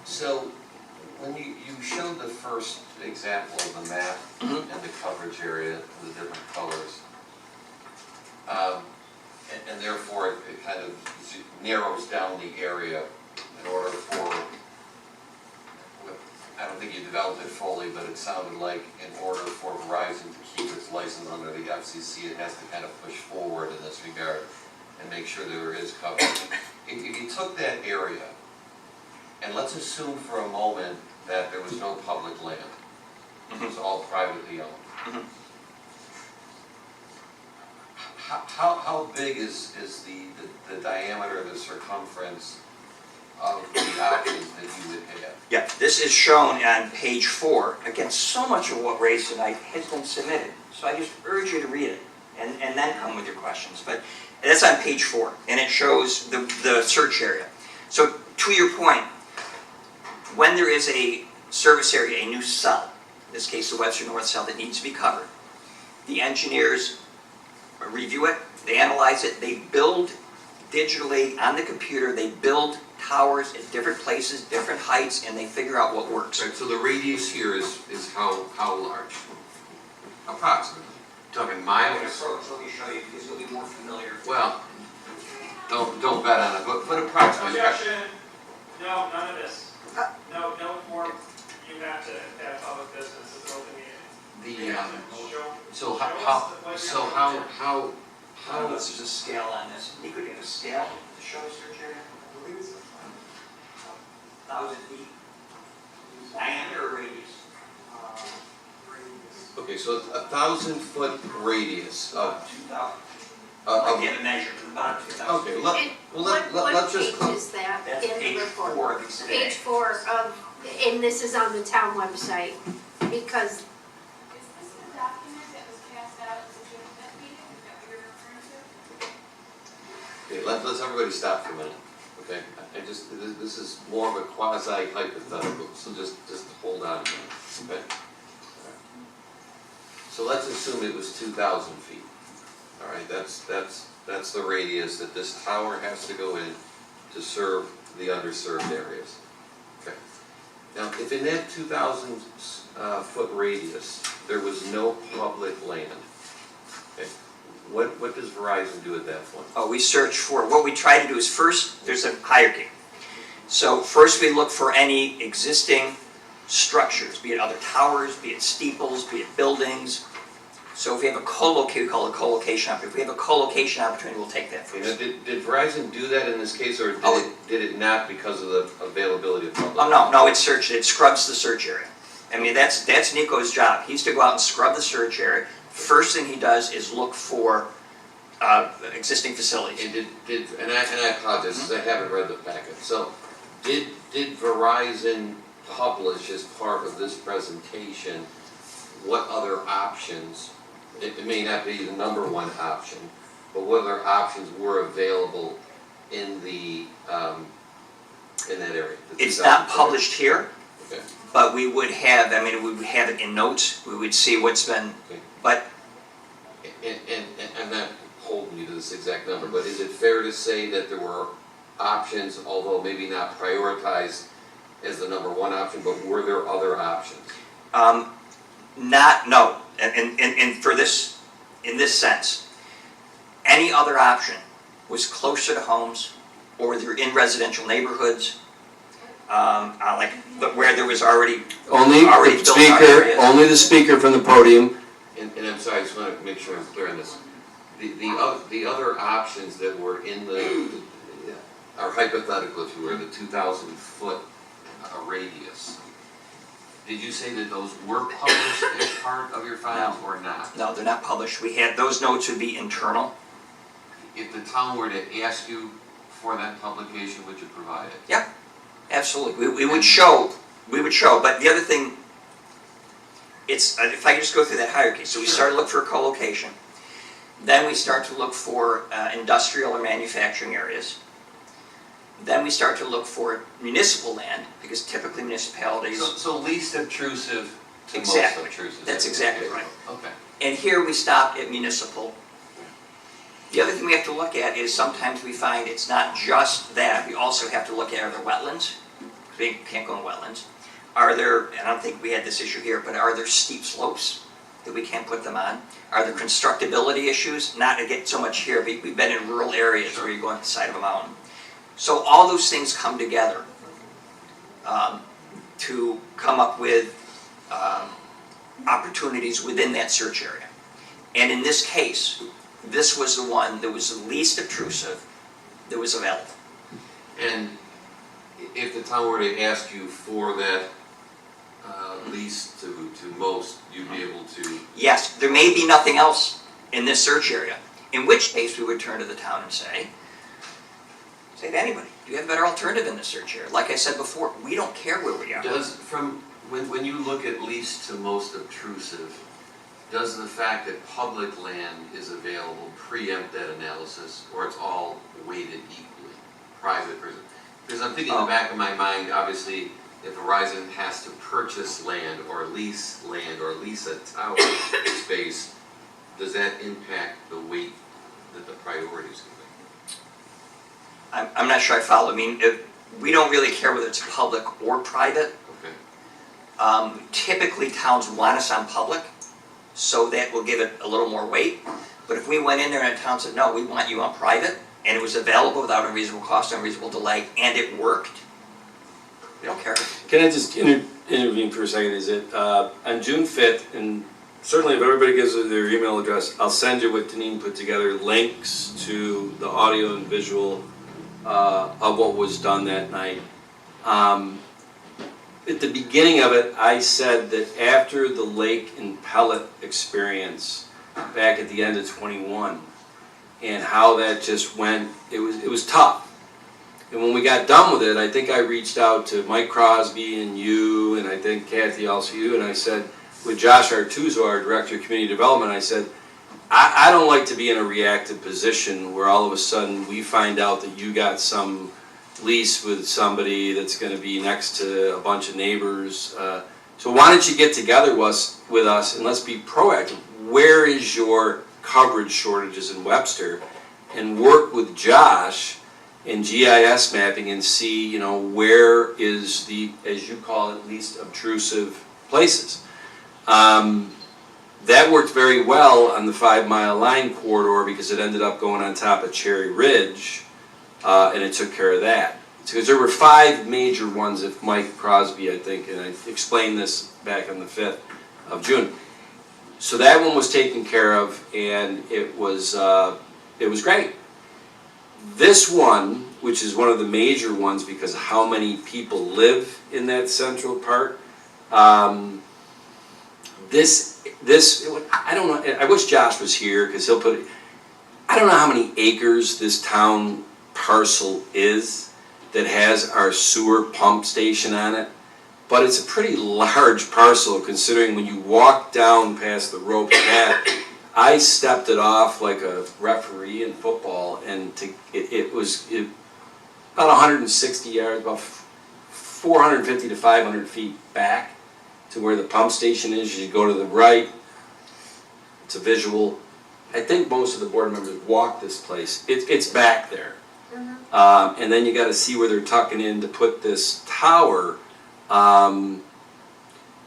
So, when you showed the first example of the map and the coverage area, the different colors, and therefore it kind of narrows down the area in order for, I don't think you developed it fully, but it sounded like in order for Verizon to keep its license under the FCC, it has to kind of push forward in this regard and make sure there is coverage. If you took that area, and let's assume for a moment that there was no public land, it was all privately owned. How big is the diameter, the circumference of the options that you would have? Yeah, this is shown on page 4. Again, so much of what raised tonight has been submitted. So I just urge you to read it and then come with your questions. But that's on page 4, and it shows the search area. So to your point, when there is a service area, a new cell, in this case the Webster North cell that needs to be covered, the engineers review it, they analyze it, they build digitally on the computer, they build towers at different places, different heights, and they figure out what works. Right, so the radius here is how large? Approximately. Talking miles? Let me show you because you'll be more familiar. Well, don't bet on it, but approximately. Objection. No, none of this. No more, you have to have public business, it's open meeting. So how There's a scale on this. You could get a scale to show the search area? I believe it's 1,000 feet. Diameter or radius? okay, so 1,000-foot radius of 2,000. of. Get a measure, about 2,000. Okay, And let's just. what page is that That's in the page report? 4 of exhibit A. Page 4 of, and this is on the town website, because Is this the document that was passed out at the June 5th meeting? Is that what you're referring to? Okay, let's everybody stop for a minute, okay? I just, this is more of a quasi-hypothetical, so just hold on a minute, okay? So let's assume it was 2,000 feet, all right? That's the radius that this tower has to go in to serve the underserved areas, okay? Now, if in that 2,000 foot radius, there was no public land, okay? What does Verizon do at that point? Oh, we search for, what we try to do is first, there's a hierarchy. So first we look for any existing structures, be it other towers, be it steeples, be it buildings. So if we have a co-locate, we call it a co-location opportunity. If we have a co-location opportunity, we'll take that Okay, first. now, did Verizon do that in this case, or did it not because of the availability of public? Oh, no, it scrubs the search area. I mean, that's Nico's job. He's to go out and scrub the search area. First thing he does is look for existing facilities. And I apologize, because I haven't read the packet, so, did Verizon publish as part of this presentation what other options, it may not be the number one option, but what other options were available in the, in that area? It's not published here, Okay. but we would have, I mean, we would have it in notes, we would see what's been, Okay. but And I'm not holding you to this exact number, but is it fair to say that there were options, although maybe not prioritized as the number one option, but were there other options? no, and for this, in this sense, any other option was closer to homes, or they're in residential neighborhoods, but where there was already Only already the built out speaker, areas. only the speaker from the podium. And I'm sorry, I just want to make sure I'm clear on this. The other options that were in are hypothetical, if you were, the 2,000-foot radius. Did you say that those were published as part of your files or not? No, they're not published. We had, those notes would be internal. If the town were to ask you for that publication, would you provide it? Yeah, absolutely. We would show, but the other thing, it's, if I could just go through that hierarchy. So we start to look for a co-location. Then we start to look for industrial or manufacturing areas. Then we start to look for municipal land, because typically municipalities. So least obtrusive to Exactly. most obtrusive. That's exactly right. Okay. And here we stopped at municipal. The other thing we have to look at is sometimes we find it's not just that, we also have to look at, are there wetlands? We can't go in wetlands. Are there, and I don't think we had this issue here, but are there steep slopes that we can't put them on? Are there constructability issues? Not to get so much here, but we've been in rural areas where you go on the side of a mountain. So all those things come together to come up with opportunities within that search area. And in this case, this was the one that was the least obtrusive that was available. And if the town were to ask you for that least to most, you'd be able to? Yes, there may be nothing else in this search area, in which case we would turn to the town and say to anybody, do you have a better alternative in this search area? Like I said before, we don't care where we are. Does, when you look at least to most obtrusive, does the fact that public land is available preempt that analysis, or it's all weighted equally, private versus? Because I'm thinking in the back of my mind, obviously, if Verizon has to purchase land or lease a tower space, does that impact the weight that the priorities can be? I'm not sure I follow. I mean, we don't really care whether it's public or private. Okay. Typically, towns want us on public, so that will give it a little more weight. But if we went in there and a town said, no, we want you on private, and it was available without unreasonable cost, unreasonable delay, and it worked, we don't care. Can I just intervene for a second? Is it, on June 5th, and certainly if everybody gives their email address, I'll send you what Deneen put together, links to the audio and visual of what was done that night. At the beginning of it, I said that after the lake and pellet experience back at the end of 21, and how that just went, it was tough. And when we got done with it, I think I reached out to Mike Crosby and you, and I think Kathy also you, and I said, with Josh Artuzo, our Director of Community Development, I said, I don't like to be in a reactive position where all of a sudden we find out that you got some lease with somebody that's going to be next to a bunch of neighbors. So why don't you get together with us and let's be proactive. Where is your coverage shortages in Webster? And work with Josh in GIS mapping and see, you know, where is the, as you call it, least obtrusive places. That worked very well on the 5 Mile Line corridor because it ended up going on top of Cherry Ridge, and it took care of that. Because there were 5 major ones, if Mike Crosby, I think, and I explained this back on the 5th of June. So that one was taken care of, and it was great. This one, which is one of the major ones because of how many people live in that central part, this, I don't know, I wish Josh was here because he'll put it, I don't know how many acres this town parcel is that has our sewer pump station on it, but it's a pretty large parcel considering when you walk down past the rope path, I stepped it off like a referee in football, and it was about 160 yards, about 450 to 500 feet back to where the pump station is. You go to the right, it's a visual. I think most of the board members walk this place. It's back there. And then you gotta see where they're tucking in to put this tower.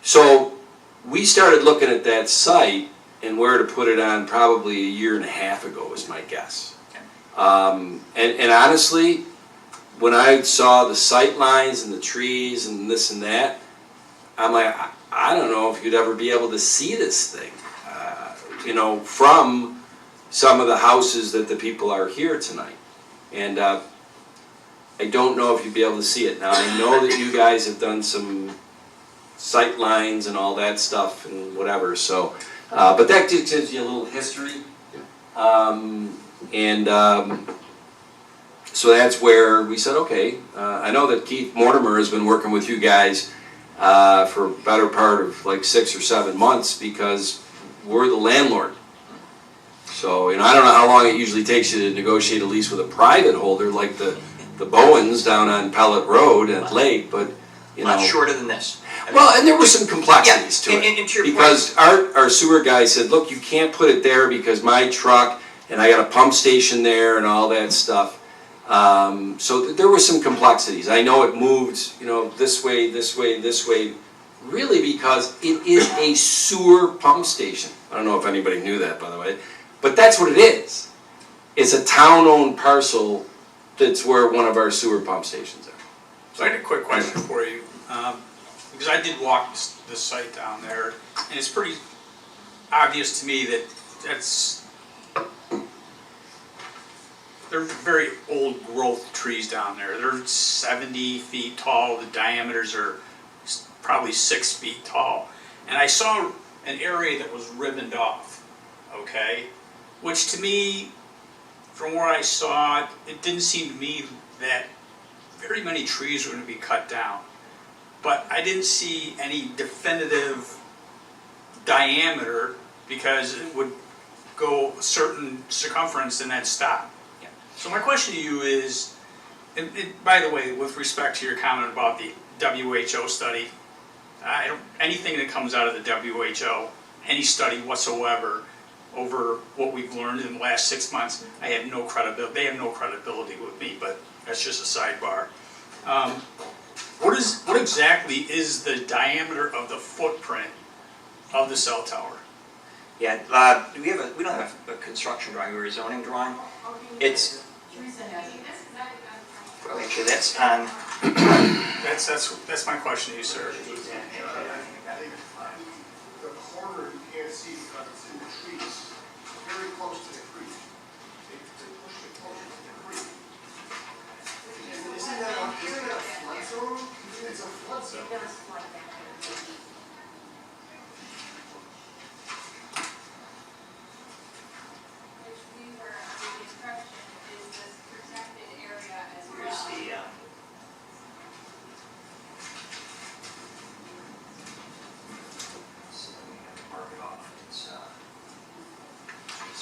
So we started looking at that site and where to put it on probably a year and a half ago is my guess. And honestly, when I saw the sight lines and the trees and this and that, I'm like, I don't know if you'd ever be able to see this thing, from some of the houses that the people are here tonight. And I don't know if you'd be able to see it. Now, I know that you guys have done some sight lines and all that stuff and whatever, so, but that just gives you a little history. So that's where we said, okay, I know that Keith Mortimer has been working with you guys for a better part of like 6 or 7 months because we're the landlord. So, I don't know how long it usually takes you to negotiate a lease with a private holder like the Bowens down on Pellet Road at Lake, but, Much shorter than this. Well, and there were some complexities to it. And to your point, Because our sewer guy said, look, you can't put it there because my truck, and I got a pump station there and all that stuff. So there were some complexities. I know it moved, this way, this way, this way, really because it is a sewer pump station. I don't know if anybody knew that, by the way, but that's what it is. It's a town-owned parcel that's where one of our sewer pump stations are. So I had a quick question for you, because I did walk this site down there, and it's pretty obvious to me that they're very old growth trees down there. They're 70 feet tall, the diameters are probably 6 feet tall. And I saw an area that was ribboned off, okay? Which to me, from where I saw it, it didn't seem to me that very many trees were going to be cut down. But I didn't see any definitive diameter because it would go a certain circumference and then stop. Yeah. So my question to you is, and by the way, with respect to your comment about the WHO study, anything that comes out of the WHO, any study whatsoever, over what we've learned in the last 6 months, I have no credibility. They have no credibility with me, but that's just a sidebar. What exactly is the diameter of the footprint of the cell tower? Yeah, we don't have a construction drawing or a zoning drawing. It's, well, actually, that's on. That's my question to you, sir. The corner you can't see because it's in the trees, very close to the creek. They push it closer to the creek. Isn't that a flood zone? It's a flood zone. It does flood that. Which we were under the impression is this protected area as well. Here's the, so we have to mark it off. It's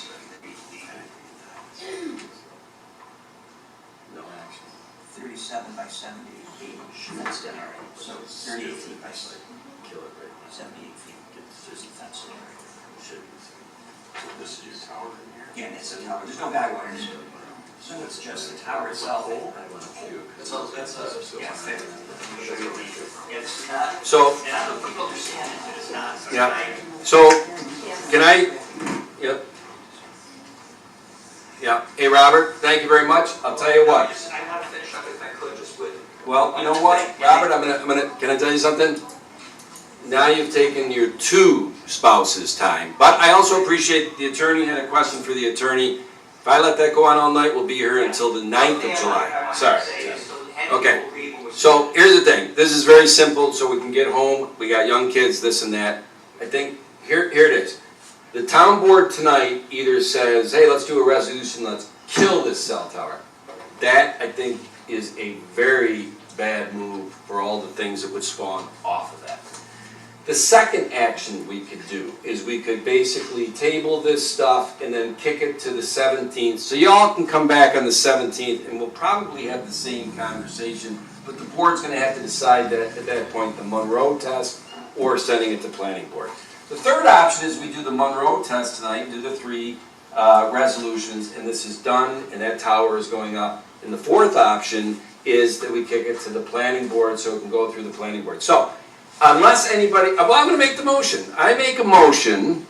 ready to be No action. 37 by 78 feet. That's in area. So 38 feet by 78 feet. There's the fence in area. This is your tower in here? Yeah, it's a tower. There's no guy wires. So it's just the tower itself. Yeah, fair. It's not. So, And I don't think people understand it. It's not. yeah, so, can I, yep. Yeah, hey Robert, thank you very much. I'll tell you what. I want to finish up if I could, just with. Well, you know what, Robert, can I tell you something? Now you've taken your two spouses' time, but I also appreciate the attorney had a question for the attorney. If I let that go on all night, we'll be here until the 9th of July. Sorry. Okay, so here's the thing. This is very simple, so we can get home. We got young kids, this and that. I think, here it is. The town board tonight either says, hey, let's do a resolution, let's kill this cell tower. That, I think, is a very bad move for all the things that would spawn off of that. The second action we could do is we could basically table this stuff and then kick it to the 17th. So y'all can come back on the 17th and we'll probably have the same conversation, but the board's gonna have to decide that at that point, the Monroe test or sending it to planning board. The third option is we do the Monroe test tonight, do the 3 resolutions, and this is done and that tower is going up. And the fourth option is that we kick it to the planning board so it can go through the planning board. So, unless anybody, well, I'm gonna make the motion. I make a motion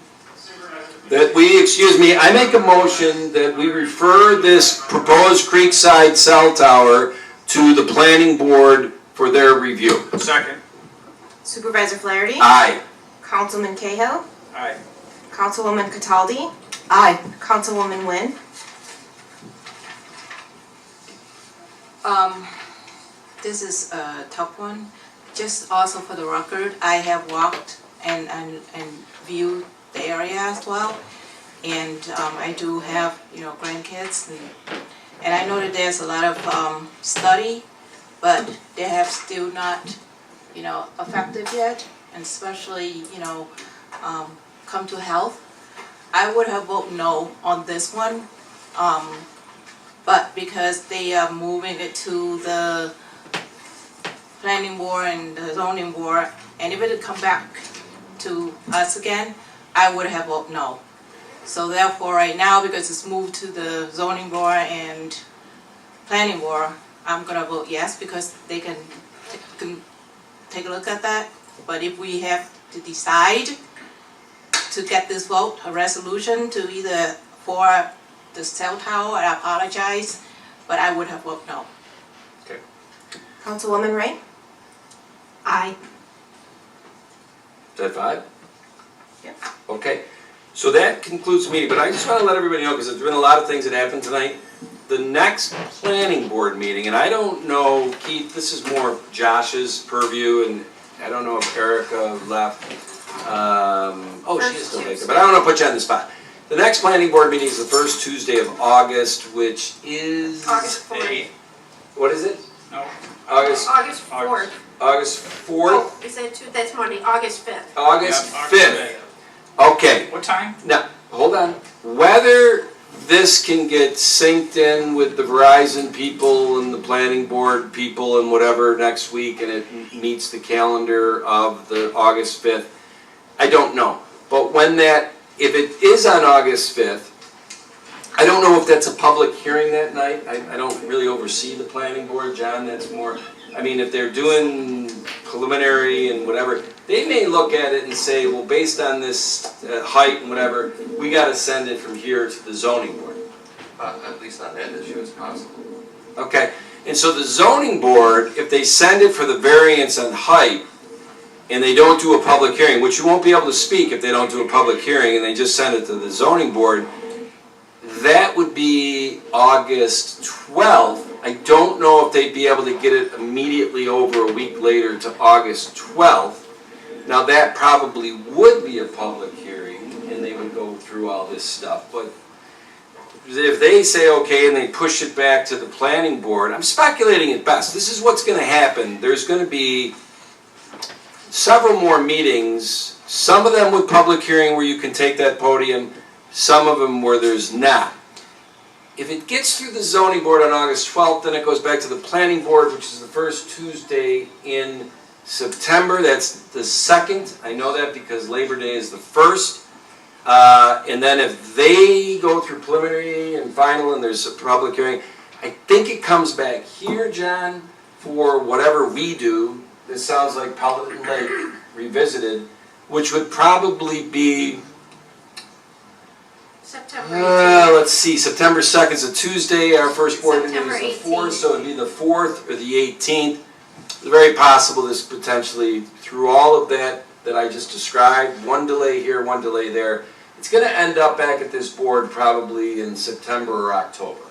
that I make a motion that we refer this proposed Creekside cell tower to the planning board for their review. Second. Supervisor Flaherty? Aye. Councilman Cahill? Aye. Councilwoman Cataldi? Aye. Councilwoman Wynn? This is a tough one. Just also for the record, I have walked and viewed the area as well. And I do have, grandkids and I know that there's a lot of study, but they have still not, effective yet, and especially, come to health. I would have voted no on this one, but because they are moving it to the planning board and the zoning board, and if it had come back to us again, I would have voted no. So therefore, right now, because it's moved to the zoning board and planning board, I'm gonna vote yes, because they can take a look at that. But if we have to decide to get this vote, a resolution to either for the cell tower, I apologize, but I would have voted no. Okay. Councilwoman Ray? Aye. Is that 5? Yep. Okay. So that concludes the meeting, but I just want to let everybody know, because there's been a lot of things that happened tonight. The next planning board meeting, and I don't know, Keith, this is more Josh's purview, and I don't know if Erica left. She is still vacant, but I don't want to put you on the spot. The next planning board meeting is the first Tuesday of August, which is... August 4th. What is it? No. August... August 4th. August 4th? Oh, is that that's Monday, August 5th. August Yeah, 5th. Okay. What time? Now, hold on. Whether this can get synced in with the Verizon people and the planning board people and whatever next week, and it meets the calendar of the August 5th, I don't know. But if it is on August 5th, I don't know if that's a public hearing that night. I don't really oversee the planning board, John, that's more, if they're doing preliminary and whatever, they may look at it and say, well, based on this height and whatever, we gotta send it from here to the zoning board. At least on that issue, it's possible. Okay, and so the zoning board, if they send it for the variance on height, and they don't do a public hearing, which you won't be able to speak if they don't do a public hearing, and they just send it to the zoning board, that would be August 12th. I don't know if they'd be able to get it immediately over a week later to August 12th. Now that probably would be a public hearing, and they would go through all this stuff, but if they say okay and they push it back to the planning board, I'm speculating at best. This is what's gonna happen. There's gonna be several more meetings, some of them with public hearing where you can take that podium, some of them where there's not. If it gets through the zoning board on August 12th, then it goes back to the planning board, which is the first Tuesday in September. That's the 2nd. I know that because Labor Day is the 1st. And then if they go through preliminary and final and there's a public hearing, I think it comes back here, John, for whatever we do. This sounds like Pelican Lake revisited, which would probably be September 18th. let's see, September 2nd is a Tuesday, our first board meeting September is the 4th, 18th. so it'd be the 4th or the 18th. It's very possible this potentially, through all of that I just described, one delay here, one delay there, it's gonna end up back at this board probably in September or October.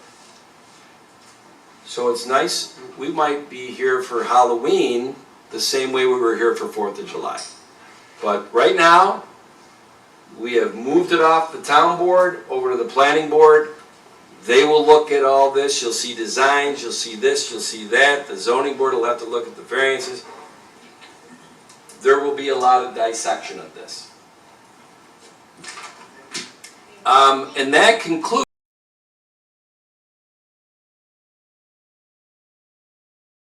So it's nice, we might be here for Halloween the same way we were here for 4th of July. But right now, We have moved it off the town board over to the planning board. They will look at all this. You'll see designs, you'll see this, you'll see that. The zoning board will have to look at the variances. There will be a lot of dissection of this. And that concludes